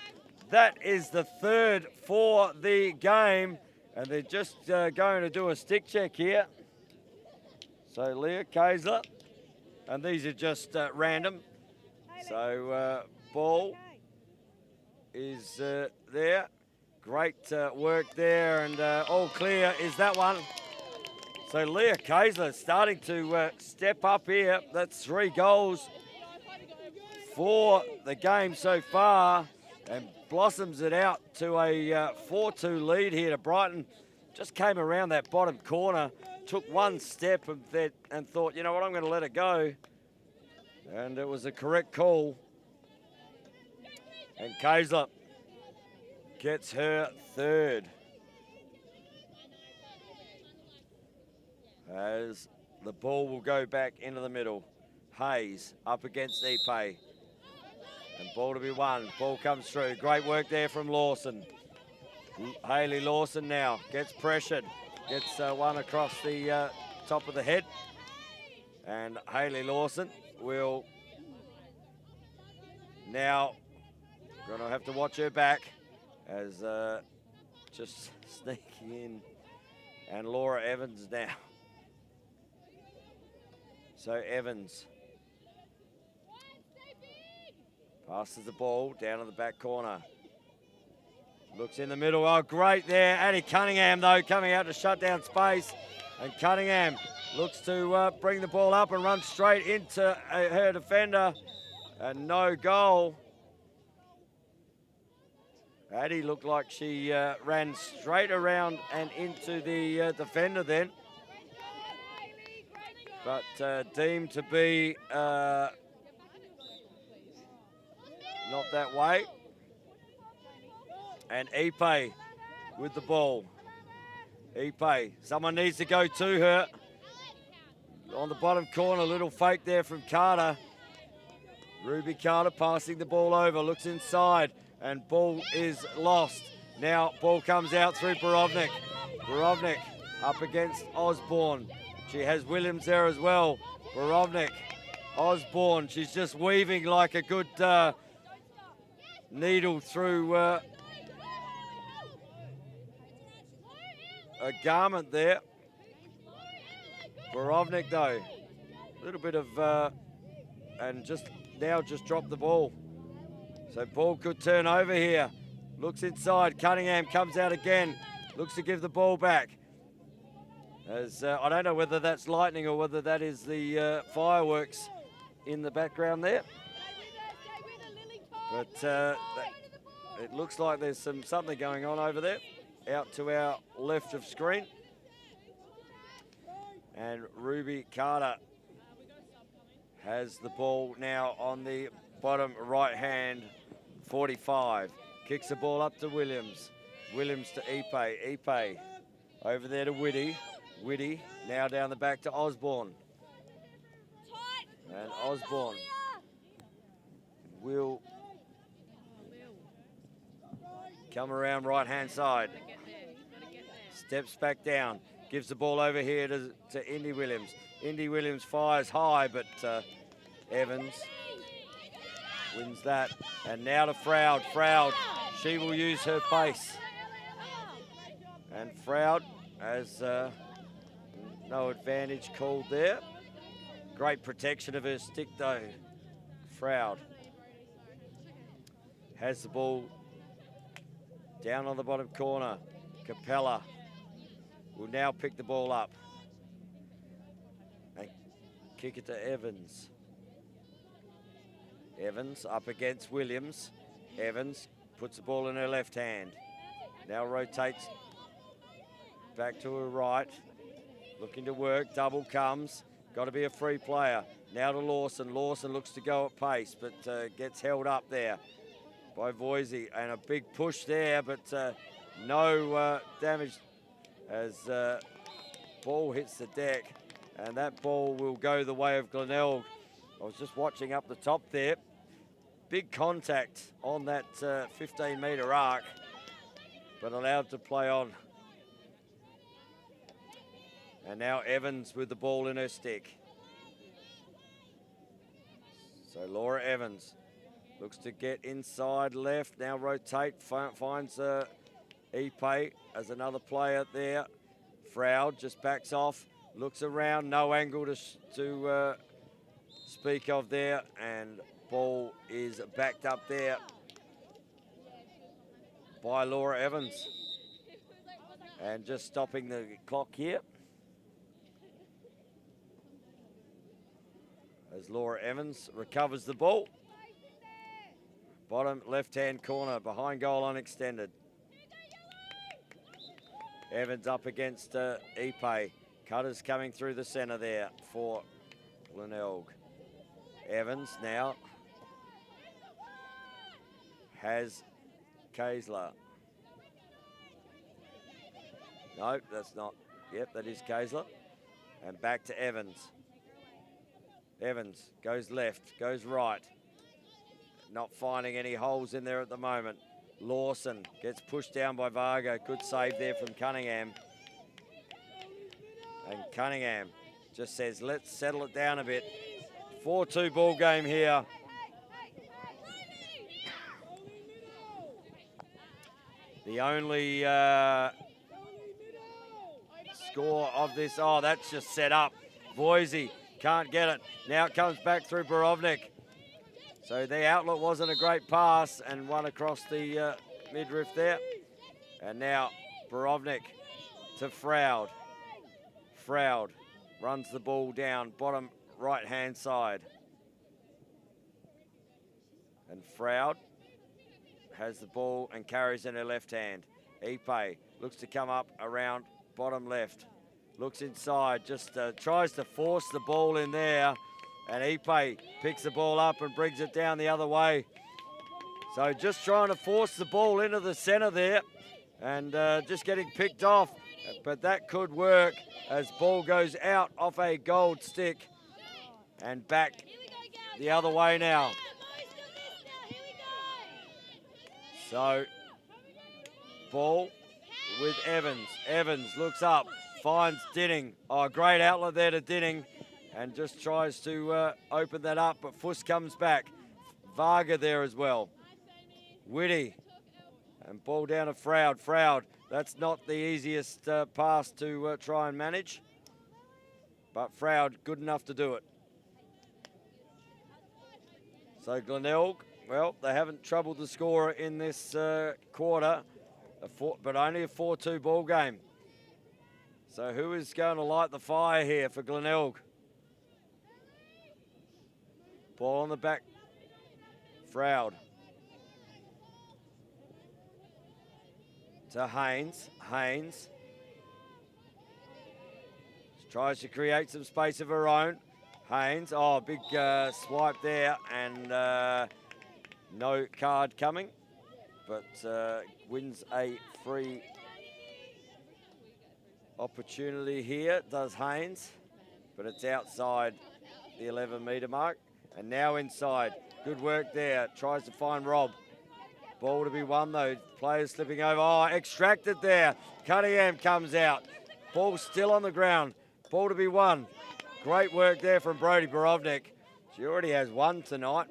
That is the third for the game. And they're just going to do a stick check here. So Leah Kaisler. And these are just random. So ball is there. Great work there. And all clear is that one. So Leah Kaisler starting to step up here. That's 3 goals for the game so far, and blossoms it out to a 4-2 lead here to Brighton. Just came around that bottom corner, took one step and thought, you know what, I'm going to let it go. And it was a correct call. And Kaisler gets her third. As the ball will go back into the middle. Hayes up against Ipe. And ball to be won. Ball comes through. Great work there from Lawson. Hayley Lawson now gets pressured. Gets one across the top of the head. And Hayley Lawson will now going to have to watch her back as just sneaking in. And Laura Evans now. So Evans passes the ball down in the back corner. Looks in the middle. Oh, great there. Addie Cunningham, though, coming out to shut down space. And Cunningham looks to bring the ball up and run straight into her defender. And no goal. Addie looked like she ran straight around and into the defender then. But deemed to be not that way. And Ipe with the ball. Ipe, someone needs to go to her. On the bottom corner, a little fake there from Carter. Ruby Carter passing the ball over, looks inside, and ball is lost. Now ball comes out through Borovnik. Borovnik up against Osborne. She has Williams there as well. Borovnik, Osborne, she's just weaving like a good needle through a garment there. Borovnik though, a little bit of, and just now just dropped the ball. So ball could turn over here. Looks inside, Cunningham comes out again. Looks to give the ball back. As I don't know whether that's lightning or whether that is the fireworks in the background there. But it looks like there's something going on over there, out to our left of screen. And Ruby Carter has the ball now on the bottom right hand 45. Kicks the ball up to Williams. Williams to Ipe. Ipe over there to Whitty. Whitty now down the back to Osborne. And Osborne will come around right hand side. Steps back down. Gives the ball over here to Indy Williams. Indy Williams fires high, but Evans wins that. And now to Froud. Froud, she will use her pace. And Froud has no advantage called there. Great protection of her stick though. Froud has the ball down on the bottom corner. Capella will now pick the ball up and kick it to Evans. Evans up against Williams. Evans puts the ball in her left hand. Now rotates back to her right. Looking to work, double comes. Got to be a free player. Now to Lawson. Lawson looks to go at pace, but gets held up there by Voisey. And a big push there, but no damage as ball hits the deck. And that ball will go the way of Glenelg. I was just watching up the top there. Big contact on that 15-metre arc, but allowed to play on. And now Evans with the ball in her stick. So Laura Evans looks to get inside left. Now rotate, finds Ipe as another player there. Froud just backs off, looks around, no angle to speak of there. And ball is backed up there by Laura Evans. And just stopping the clock here. As Laura Evans recovers the ball. Bottom left-hand corner, behind goal unextended. Evans up against Ipe. Cutters coming through the centre there for Glenelg. Evans now has Kaysler. No, that's not. Yep, that is Kaysler. And back to Evans. Evans goes left, goes right. Not finding any holes in there at the moment. Lawson gets pushed down by Vargo. Good save there from Cunningham. And Cunningham just says, let's settle it down a bit. 4-2 ball game here. The only score of this, oh, that's just set up. Voisey can't get it. Now it comes back through Borovnik. So the outlet wasn't a great pass and one across the midriff there. And now Borovnik to Froud. Froud runs the ball down, bottom right-hand side. And Froud has the ball and carries in her left hand. Ipe looks to come up around bottom left. Looks inside, just tries to force the ball in there. And Ipe picks the ball up and brings it down the other way. So just trying to force the ball into the center there. And just getting picked off. But that could work as ball goes out off a gold stick. And back the other way now. So, ball with Evans. Evans looks up, finds Dinning. Oh, great outlet there to Dinning. And just tries to open that up, but Fuss comes back. Varga there as well. Whitty. And ball down to Froud. Froud, that's not the easiest pass to try and manage. But Froud, good enough to do it. So Glenelg, well, they haven't troubled the scorer in this quarter, but only a 4-2 ball game. So who is going to light the fire here for Glenelg? Ball on the back, Froud. To Haynes. Haynes tries to create some space of her own. Haynes, oh, big swipe there, and no card coming, but wins a free opportunity here, does Haynes, but it's outside the 11-metre mark. And now inside, good work there, tries to find Rob. Ball to be won though, players slipping over, oh, extracted there. Cunningham comes out, ball still on the ground, ball to be won. Great work there from Brodie Borovnik. She already has one tonight.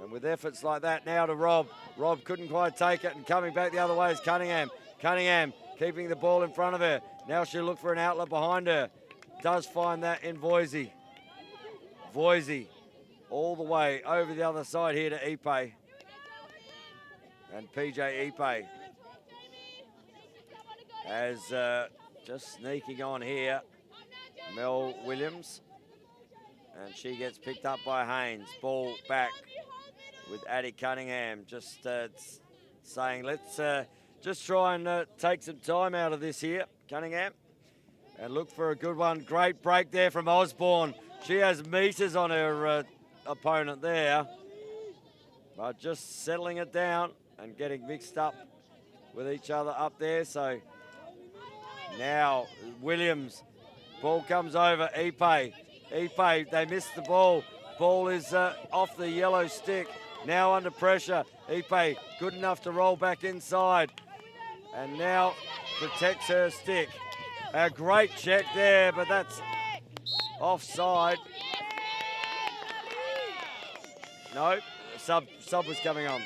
And with efforts like that now to Rob. Rob couldn't quite take it, and coming back the other way is Cunningham. Cunningham keeping the ball in front of her. Now she'll look for an outlet behind her. Does find that in Voisey. Voisey all the way over the other side here to Ipe. And PJ Ipe as just sneaking on here. Mel Williams, and she gets picked up by Haynes. Ball back with Addie Cunningham, just saying, let's just try and take some time out of this here, Cunningham, and look for a good one. Great break there from Osborne. She has meters on her opponent there, but just settling it down and getting mixed up with each other up there. So now Williams. Ball comes over, Ipe. Ipe, they missed the ball. Ball is off the yellow stick. Now under pressure. Ipe, good enough to roll back inside. And now protects her stick. A great check there, but that's offside. No, sub was coming on.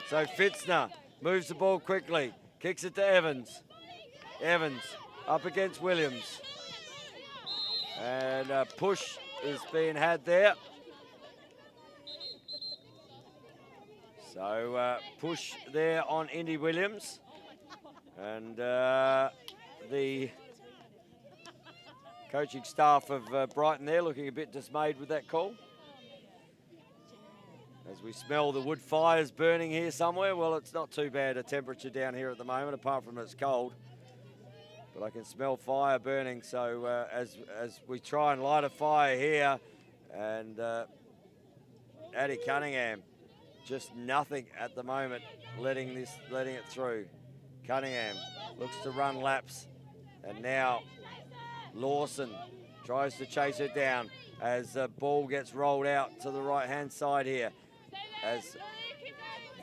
So Fitzner moves the ball quickly. Kicks it to Evans. Evans up against Williams. And a push is being had there. So push there on Indy Williams. And the coaching staff of Brighton there looking a bit dismayed with that call. As we smell the wood fires burning here somewhere. Well, it's not too bad a temperature down here at the moment, apart from it's cold. But I can smell fire burning, so as we try and light a fire here, and Addie Cunningham, just nothing at the moment, letting it through. Cunningham looks to run laps, and now Lawson tries to chase it down as the ball gets rolled out to the right-hand side here, as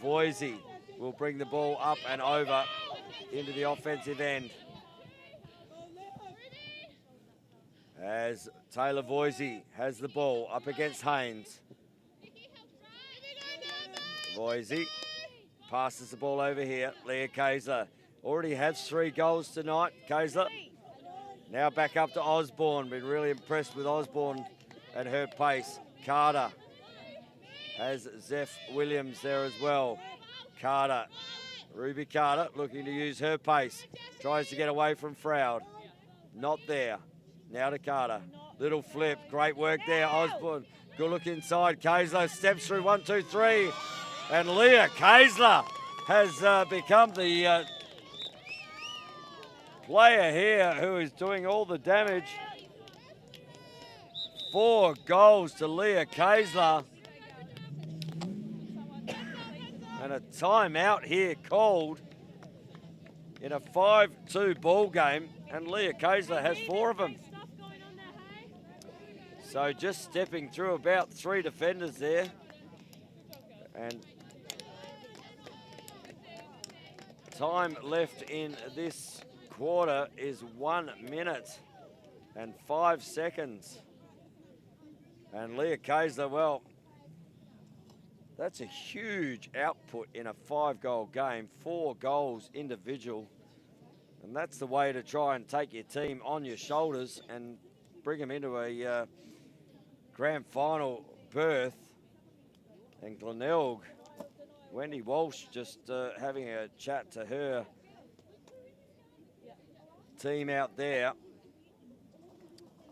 Voisey will bring the ball up and over into the offensive end. As Taylor Voisey has the ball up against Haynes. Voisey passes the ball over here. Leah Kayser already has 3 goals tonight. Kayser now back up to Osborne. Been really impressed with Osborne and her pace. Carter has Zeph Williams there as well. Carter, Ruby Carter looking to use her pace. Tries to get away from Froud. Not there. Now to Carter. Little flip. Great work there. Osborne. Good look inside. Kaysler steps through 1, 2, 3. And Leah Kaysler has become the player here who is doing all the damage. 4 goals to Leah Kaysler. And a timeout here called in a 5-2 ball game, and Leah Kaysler has 4 of them. So just stepping through about 3 defenders there. And time left in this quarter is 1 minute and 5 seconds. And Leah Kaysler, well, that's a huge output in a 5-goal game, 4 goals individual. And that's the way to try and take your team on your shoulders and bring them into a grand final berth. And Glenelg, Wendy Walsh just having a chat to her team out there.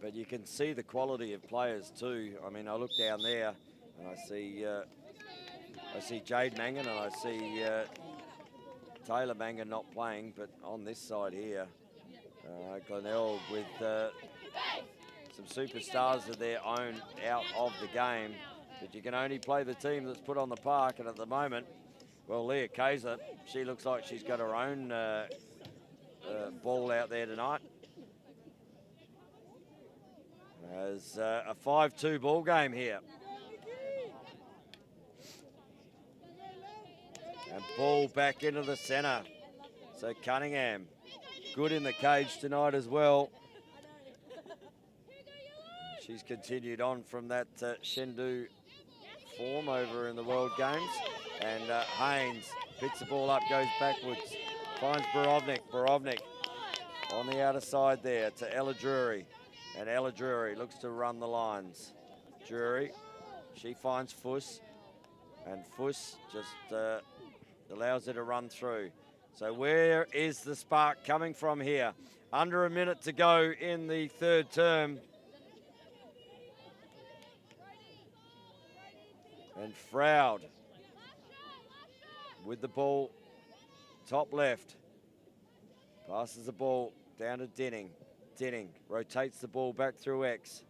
But you can see the quality of players too. I mean, I look down there and I see Jade Mangan and I see Taylor Mangan not playing, but on this side here, Glenelg with some superstars of their own out of the game. But you can only play the team that's put on the park, and at the moment, well, Leah Kaysler, she looks like she's got her own ball out there tonight. As a 5-2 ball game here. And ball back into the centre. So Cunningham, good in the cage tonight as well. She's continued on from that Shendu form over in the World Games. And Haynes picks the ball up, goes backwards, finds Borovnik. Borovnik on the outer side there to Ella Drury. And Ella Drury looks to run the lines. Drury, she finds Fuss. And Fuss just allows her to run through. So where is the spark coming from here? Under a minute to go in the 3rd term. And Froud with the ball, top left. Passes the ball down to Dinning. Dinning rotates the ball back through X.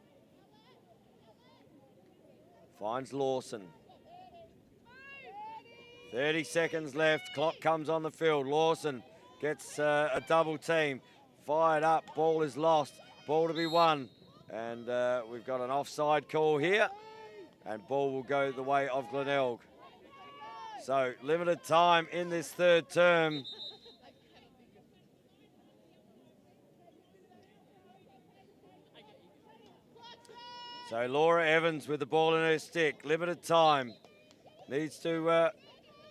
Finds Lawson. 30 seconds left, clock comes on the field. Lawson gets a double team. Fired up, ball is lost. Ball to be won. And we've got an offside call here. And ball will go the way of Glenelg. So limited time in this 3rd term. So Laura Evans with the ball in her stick. Limited time. Needs to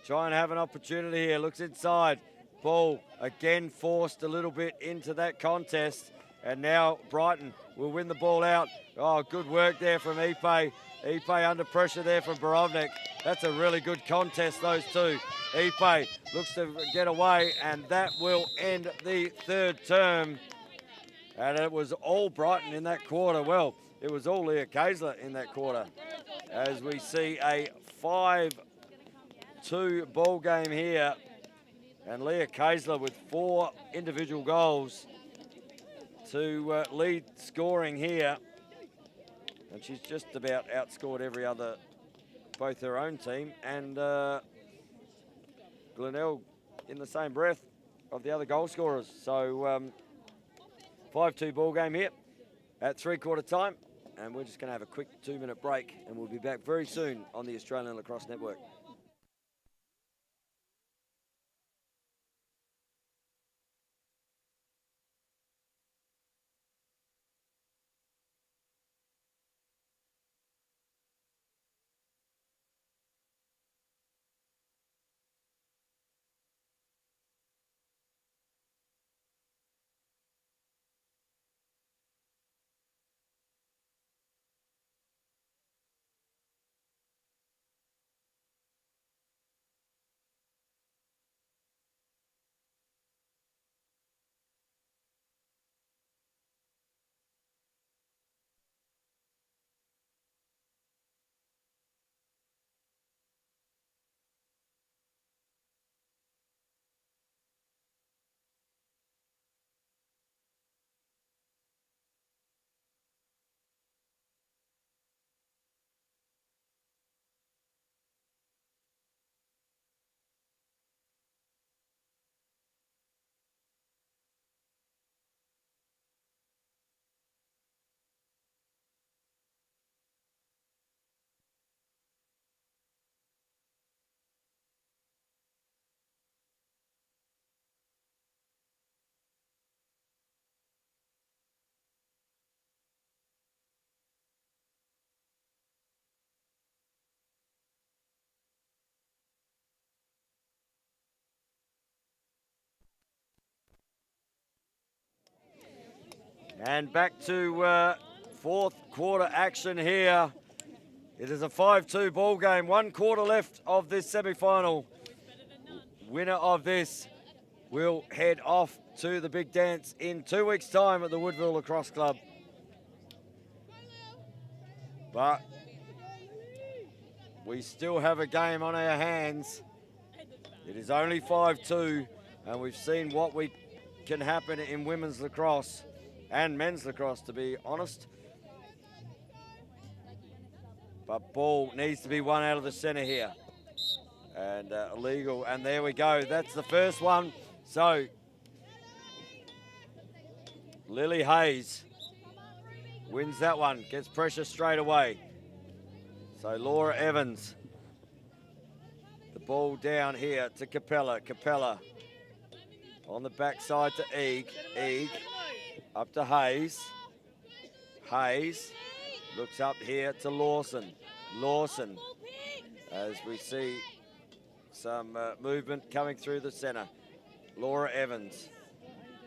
try and have an opportunity here. Looks inside. Ball again forced a little bit into that contest. And now Brighton will win the ball out. Oh, good work there from Ipe. Ipe under pressure there from Borovnik. That's a really good contest, those two. Ipe looks to get away, and that will end the 3rd term. And it was all Brighton in that quarter. Well, it was all Leah Kaysler in that quarter. As we see a 5-2 ball game here. And Leah Kaysler with 4 individual goals to lead scoring here. And she's just about outscored every other, both her own team and Glenelg in the same breath of the other goal scorers. So 5-2 ball game here at 3/4 time. And we're just going to have a quick 2-minute break, and we'll be back very soon on the Australian Lacrosse Network. And back to fourth quarter action here. It is a 5-2 ball game. 1 quarter left of this semi-final. Winner of this will head off to the big dance in 2 weeks' time at the Woodville Lacrosse Club. But we still have a game on our hands. It is only 5-2, and we've seen what can happen in women's lacrosse and men's lacrosse, to be honest. But ball needs to be won out of the centre here. And illegal, and there we go. That's the first one. So, Lily Hayes wins that one, gets pressure straight away. So Laura Evans, the ball down here to Capella. Capella on the backside to Eag. Eag up to Hayes. Hayes looks up here to Lawson. Lawson, as we see some movement coming through the centre. Laura Evans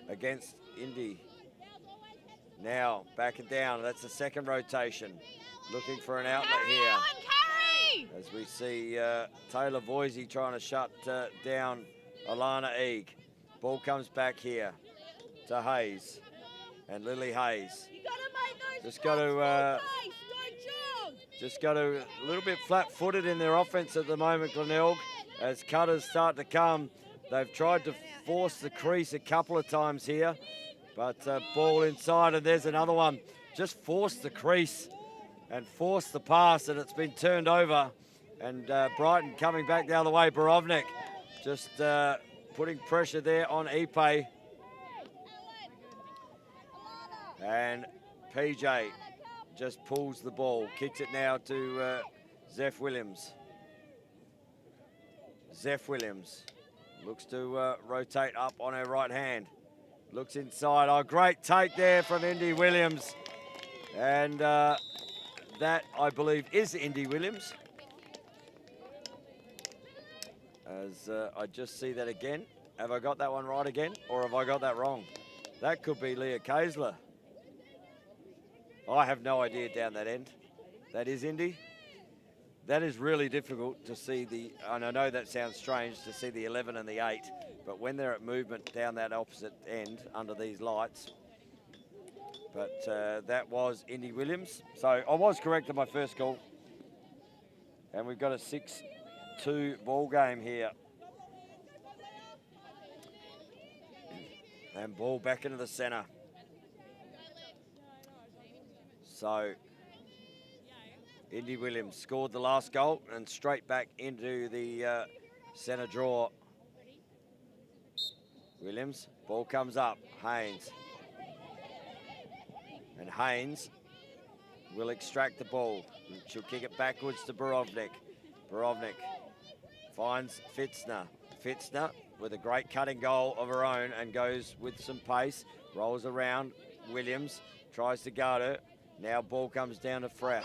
against Indy. Now back and down. That's the second rotation. Looking for an outlet here. As we see Taylor Voisey trying to shut down Alana Eag. Ball comes back here to Hayes and Lily Hayes. Just got to a little bit flat-footed in their offense at the moment, Glenelg. As cutters start to come, they've tried to force the crease a couple of times here, but ball inside, and there's another one. Just forced the crease and forced the pass, and it's been turned over. And Brighton coming back the other way. Borovnik just putting pressure there on Ipe. And PJ just pulls the ball, kicks it now to Zeph Williams. Zeph Williams looks to rotate up on her right hand. Looks inside. Oh, great take there from Indy Williams. And that, I believe, is Indy Williams. As I just see that again. Have I got that one right again, or have I got that wrong? That could be Leah Kaesler. I have no idea down that end. That is Indy. That is really difficult to see and I know that sounds strange to see the 11 and the 8, but when they're at movement down that opposite end under these lights. But that was Indy Williams. So I was correct on my first call. And we've got a 6-2 ball game here. And ball back into the centre. So Indy Williams scored the last goal and straight back into the centre draw. Williams, ball comes up, Haynes. And Haynes will extract the ball. She'll kick it backwards to Borovnik. Borovnik finds Fitzner. Fitzner with a great cutting goal of her own and goes with some pace. Rolls around. Williams tries to guard her. Now ball comes down to Froud.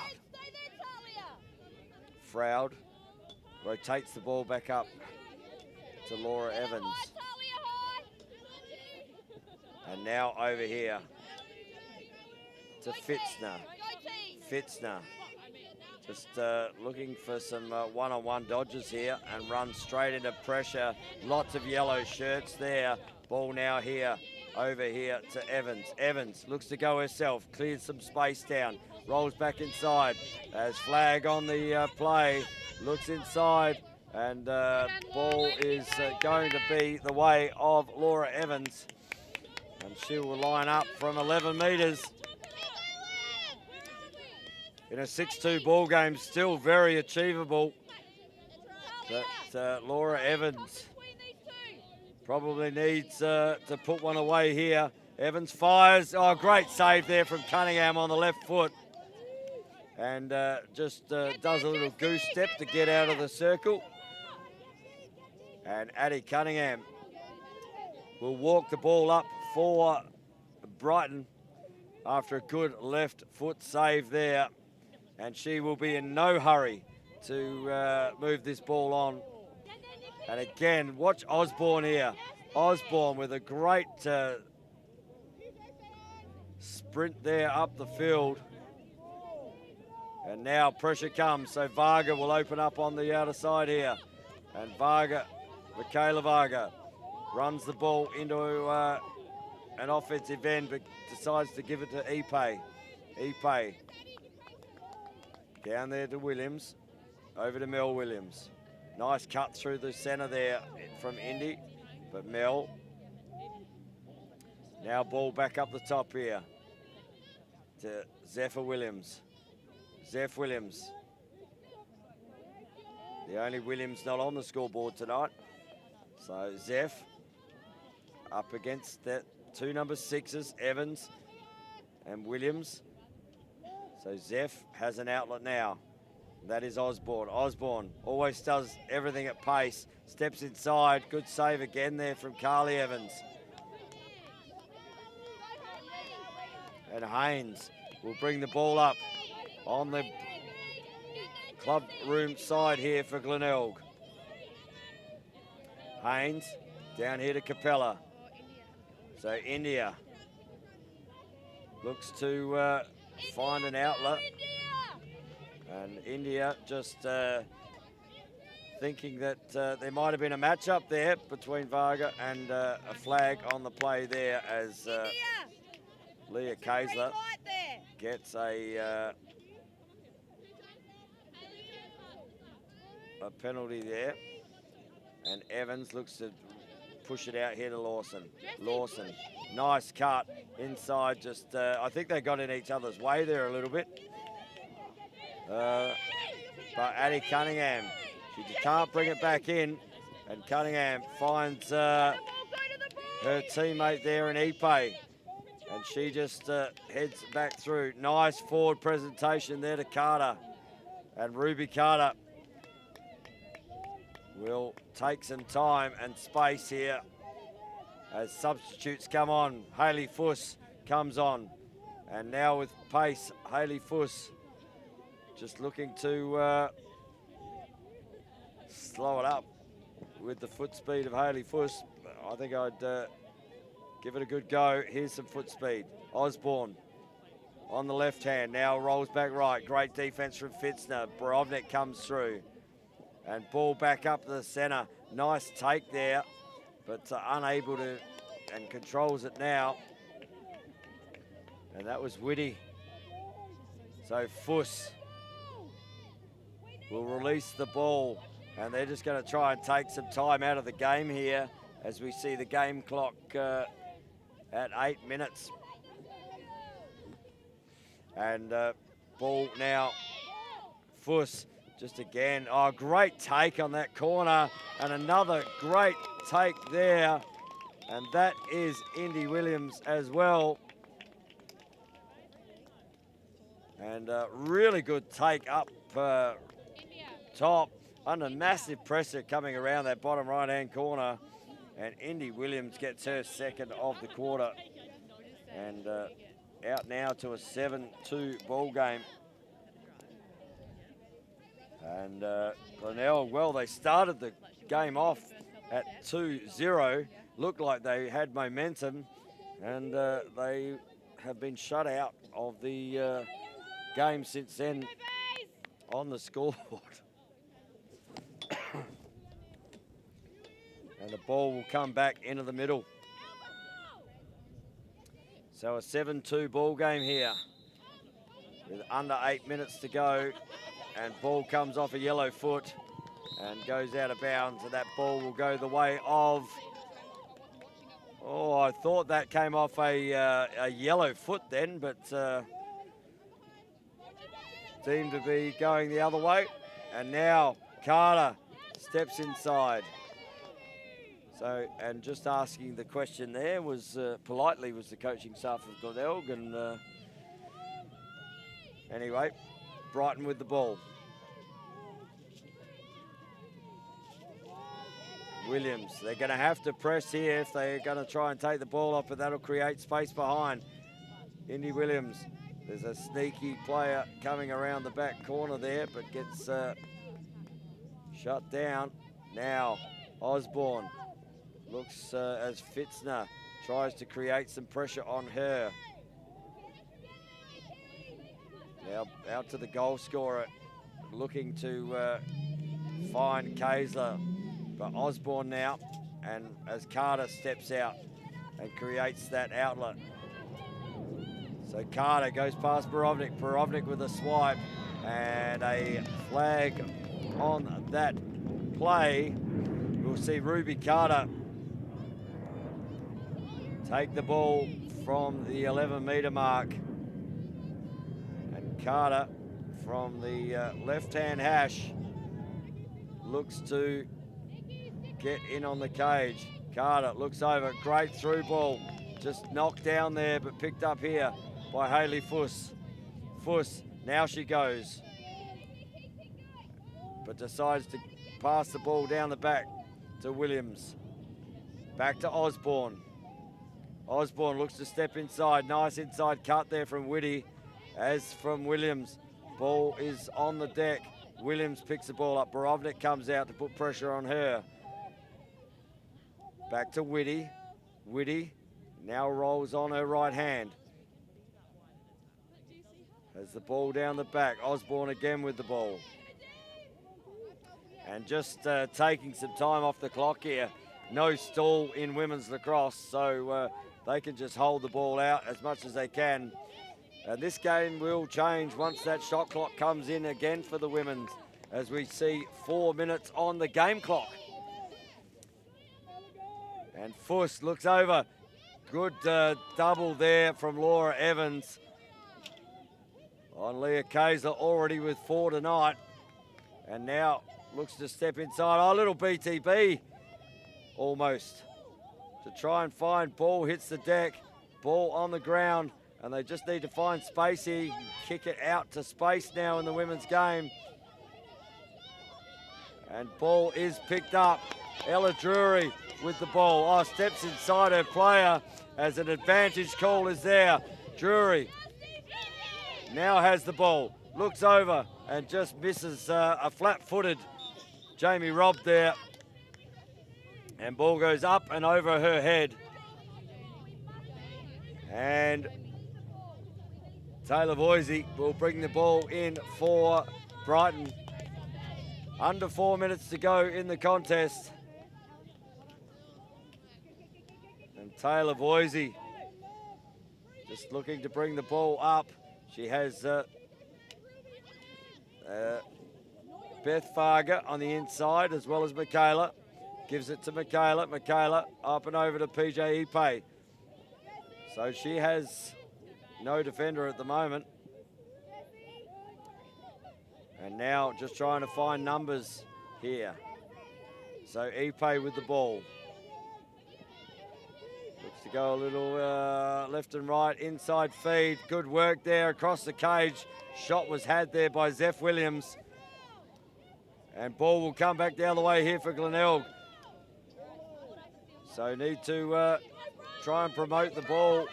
Froud rotates the ball back up to Laura Evans. And now over here to Fitzner. Fitzner just looking for some one-on-one dodges here and runs straight into pressure. Lots of yellow shirts there. Ball now here, over here to Evans. Evans looks to go herself, clears some space down, rolls back inside. As flag on the play, looks inside, and ball is going to be the way of Laura Evans. And she will line up from 11 metres. In a 6-2 ball game, still very achievable. But Laura Evans probably needs to put one away here. Evans fires. Oh, great save there from Cunningham on the left foot. And just does a little goose step to get out of the circle. And Addie Cunningham will walk the ball up for Brighton after a good left foot save there. And she will be in no hurry to move this ball on. And again, watch Osborne here. Osborne with a great sprint there up the field. And now pressure comes, so Varga will open up on the outer side here. And Varga, Michaela Varga, runs the ball into an offensive end, but decides to give it to Ipe. Ipe. Down there to Williams. Over to Mel Williams. Nice cut through the centre there from Indy. But Mel. Now ball back up the top here. To Zephyr Williams. Zeph Williams. The only Williams not on the scoreboard tonight. So Zeph up against the two number 6s, Evans and Williams. So Zeph has an outlet now. That is Osborne. Osborne always does everything at pace. Steps inside. Good save again there from Carly Evans. And Haynes will bring the ball up on the club room side here for Glenelg. Haynes down here to Capella. So India looks to find an outlet. And India just thinking that there might have been a match-up there between Varga and a flag on the play there as Leah Kaisler gets a penalty there. And Evans looks to push it out here to Lawson. Lawson, nice cut inside, just I think they got in each other's way there a little bit. But Addie Cunningham, she can't bring it back in, and Cunningham finds her teammate there in Ipe, and she just heads back through. Nice forward presentation there to Carter, and Ruby Carter will take some time and space here as substitutes come on. Hayley Fuss comes on, and now with pace, Hayley Fuss just looking to slow it up with the foot speed of Hayley Fuss. I think I'd give it a good go. Here's some foot speed. Osborne on the left hand, now rolls back right. Great defense from Fitzner. Borovnik comes through. And ball back up to the centre. Nice take there, but unable to, and controls it now. And that was Whitty. So Fuss will release the ball, and they're just going to try and take some time out of the game here as we see the game clock at 8 minutes. And ball now, Fuss. Just again, oh, great take on that corner, and another great take there. And that is Indy Williams as well. And really good take up top, under massive pressure coming around that bottom right-hand corner. And Indy Williams gets her second of the quarter. And out now to a 7-2 ball game. And Glenelg, well, they started the game off at 2-0. Looked like they had momentum, and they have been shut out of the game since then on the scoreboard. And the ball will come back into the middle. So a 7-2 ball game here with under 8 minutes to go. And ball comes off a yellow foot and goes out of bounds. And that ball will go the way of... Oh, I thought that came off a yellow foot then, but seemed to be going the other way. And now Carter steps inside. So, and just asking the question there was, politely, was the coaching staff of Glenelg. And anyway, Brighton with the ball. Williams, they're going to have to press here if they're going to try and take the ball off, but that'll create space behind. Indy Williams, there's a sneaky player coming around the back corner there, but gets shut down. Now, Osborne looks as Fitzner tries to create some pressure on her. Now out to the goal scorer, looking to find Kaiser, but Osborne now, and as Carter steps out and creates that outlet. So Carter goes past Borovnik, Borovnik with a swipe, and a flag on that play. We'll see Ruby Carter take the ball from the 11-metre mark. And Carter from the left-hand hash looks to get in on the cage. Carter looks over, great through ball. Just knocked down there, but picked up here by Hayley Fuss. Fuss, now she goes, but decides to pass the ball down the back to Williams. Back to Osborne. Osborne looks to step inside. Nice inside cut there from Whitty. As from Williams, ball is on the deck. Williams picks the ball up. Borovnik comes out to put pressure on her. Back to Whitty. Whitty now rolls on her right hand. Has the ball down the back. Osborne again with the ball. And just taking some time off the clock here. No stall in women's lacrosse, so they can just hold the ball out as much as they can. And this game will change once that shot clock comes in again for the women's, as we see 4 minutes on the game clock. And Fuss looks over. Good double there from Laura Evans on Leah Kaiser, already with 4 tonight. And now looks to step inside. Oh, little BTB almost to try and find. Ball hits the deck, ball on the ground, and they just need to find space here. Kick it out to space now in the women's game. And ball is picked up. Ella Drury with the ball. Oh, steps inside her player as an advantage call is there. Drury now has the ball. Looks over and just misses a flat-footed Jamie Robb there. And ball goes up and over her head. And Taylor Voisey will bring the ball in for Brighton. Under 4 minutes to go in the contest. And Taylor Voisey just looking to bring the ball up. She has Beth Farger on the inside, as well as Michaela. Gives it to Michaela. Michaela up and over to PJ Ipe. So she has no defender at the moment. And now just trying to find numbers here. So Ipe with the ball. Looks to go a little left and right, inside feed. Good work there across the cage. Shot was had there by Zeph Williams. And ball will come back the other way here for Glenelg. So need to try and promote the ball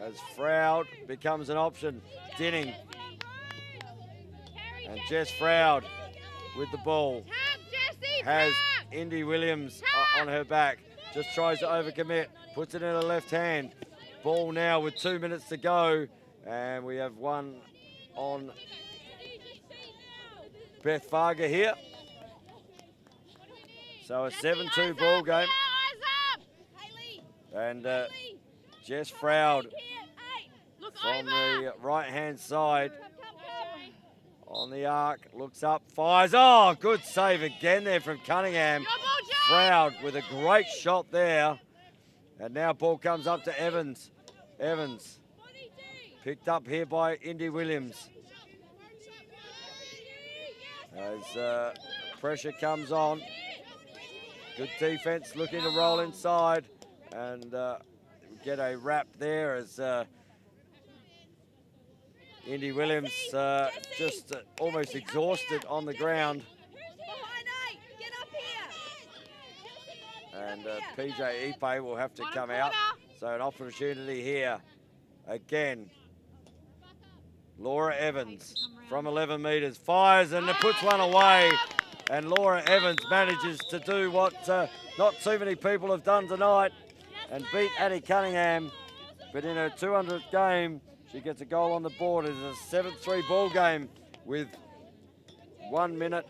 as Froud becomes an option. Dinning. And Jess Froud with the ball. Has Indy Williams on her back. Just tries to overcommit. Puts it in her left hand. Ball now with 2 minutes to go. And we have one on Beth Farger here. So a 7-2 ball game. And Jess Froud from the right-hand side on the arc. Looks up, fires. Oh, good save again there from Cunningham. Froud with a great shot there. And now ball comes up to Evans. Evans picked up here by Indy Williams. As pressure comes on. Good defense, looking to roll inside. And get a wrap there as Indy Williams just almost exhausted on the ground. And PJ Ipe will have to come out. So an opportunity here. Again, Laura Evans from 11 metres. Fires and puts one away. And Laura Evans manages to do what not too many people have done tonight and beat Addie Cunningham. But in her 200th game, She gets a goal on the board. It is a 7-3 ball game with 1 minute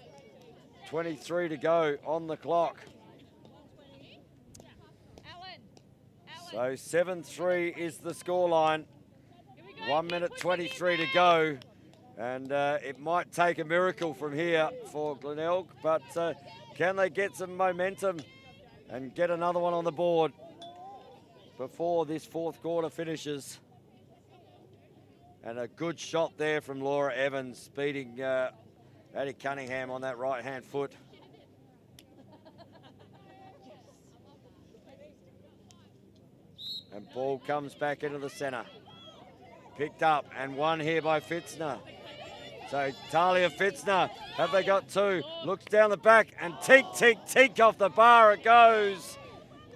23 to go on the clock. So 7-3 is the scoreline. 1 minute 23 to go. And it might take a miracle from here for Glenelg, but can they get some momentum and get another one on the board before this fourth quarter finishes? And a good shot there from Laura Evans, beating Addie Cunningham on that right-hand foot. And ball comes back into the centre. Picked up and won here by Fitzner. So Talia Fitzner, have they got two? Looks down the back and tink, tink, tink off the bar it goes.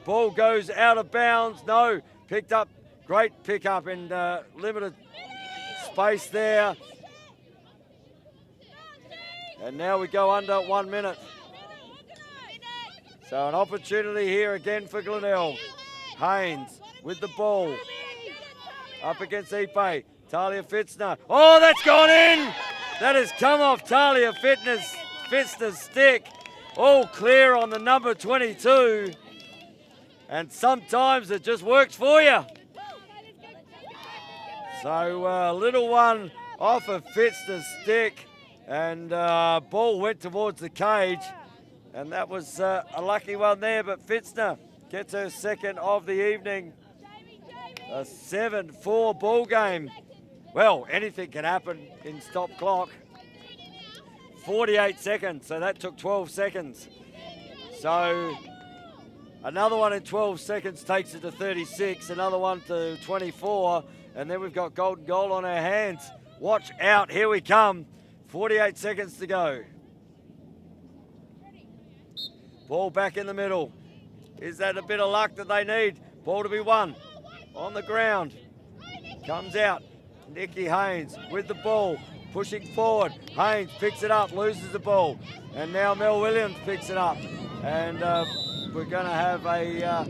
Ball goes out of bounds. No, picked up, great pick up in limited space there. And now we go under 1 minute. So an opportunity here again for Glenelg. Haynes with the ball. Up against Ipe. Talia Fitzner. Oh, that's gone in! That has come off Talia Fitzner's stick. All clear on the number 22. And sometimes it just works for you. So little one off of Fitzner's stick. And ball went towards the cage. And that was a lucky one there. But Fitzner gets her second of the evening. A 7-4 ball game. Well, anything can happen in stop clock. 48 seconds, so that took 12 seconds. So another one in 12 seconds takes it to 36, another one to 24, and then we've got golden goal on our hands. Watch out, here we come. 48 seconds to go. Ball back in the middle. Is that a bit of luck that they need? Ball to be won. On the ground. Comes out. Nikki Haynes with the ball. Pushing forward. Haynes picks it up, loses the ball. And now Mel Williams picks it up. And we're going to have a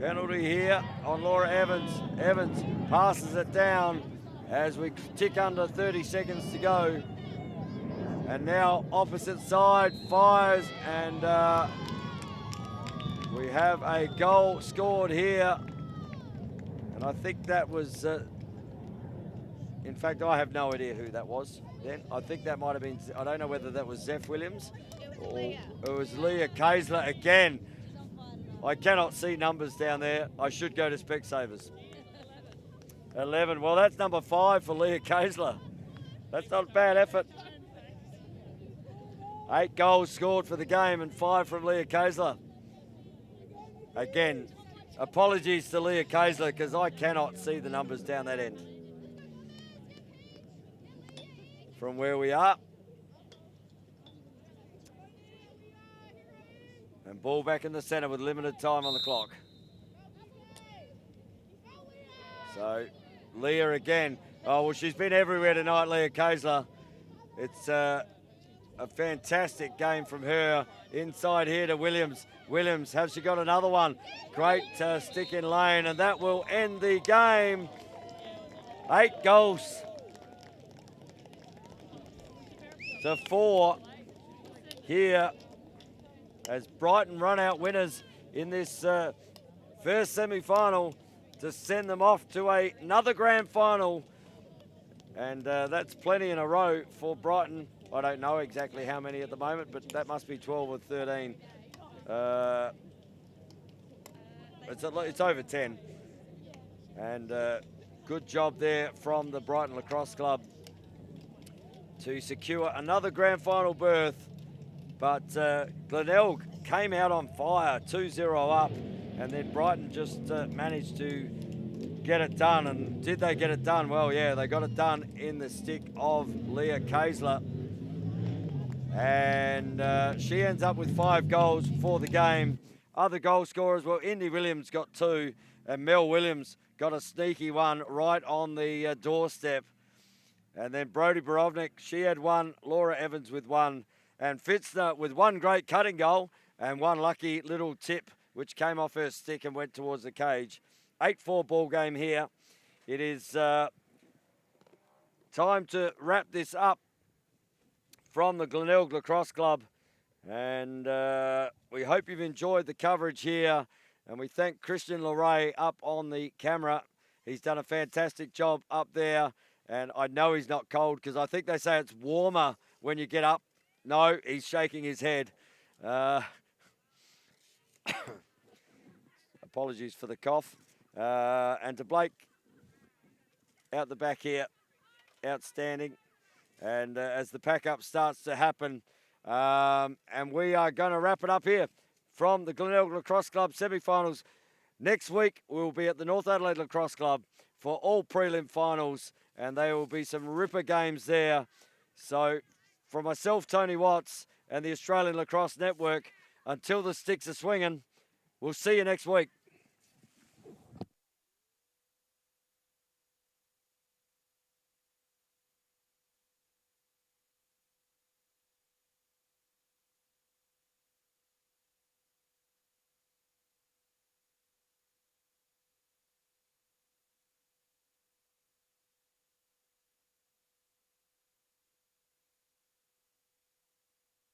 penalty here on Laura Evans. Evans passes it down as we tick under 30 seconds to go. And now opposite side fires, and we have a goal scored here. And I think that was, in fact, I have no idea who that was then. I think that might have been, I don't know whether that was Zeph Williams or it was Leah Kaisler again. I cannot see numbers down there. I should go to Specsavers. 11, well, that's number 5 for Leah Kaisler. That's not a bad effort. 8 goals scored for the game and 5 from Leah Kaisler. Again, apologies to Leah Kaisler because I cannot see the numbers down that end. From where we are. And ball back in the centre with limited time on the clock. So, Leah again. Oh, well, she's been everywhere tonight, Leah Kaisler. It's a fantastic game from her. Inside here to Williams. Williams, has she got another one? Great stick in lane, and that will end the game. 8 goals to 4 here as Brighton run out winners in this first semi-final to send them off to another grand final. And that's plenty in a row for Brighton. I don't know exactly how many at the moment, but that must be 12 or 13. It's over 10. And good job there from the Brighton Lacrosse Club to secure another grand final berth. But Glenelg came out on fire, 2-0 up, and then Brighton just managed to get it done. And did they get it done? Well, yeah, they got it done in the stick of Leah Kaisler. And she ends up with 5 goals for the game. Other goal scorers, well, Indy Williams got 2, and Mel Williams got a sneaky one right on the doorstep. And then Brodie Borovnik, she had 1, Laura Evans with 1, and Fitzner with 1 great cutting goal and 1 lucky little tip, which came off her stick and went towards the cage. 8-4 ball game here. It is time to wrap this up from the Glenelg Lacrosse Club. And we hope you've enjoyed the coverage here. And we thank Christian Leray up on the camera. He's done a fantastic job up there. And I know he's not cold because I think they say it's warmer when you get up. No, he's shaking his head. Apologies for the cough. And to Blake out the back here, outstanding. And as the pack-up starts to happen, and we are going to wrap it up here from the Glenelg Lacrosse Club semi-finals. Next week, we'll be at the North Adelaide Lacrosse Club for all prelim finals, and there will be some ripper games there. So, from myself, Tony Watts, and the Australian Lacrosse Network, until the sticks are swinging, we'll see you next week.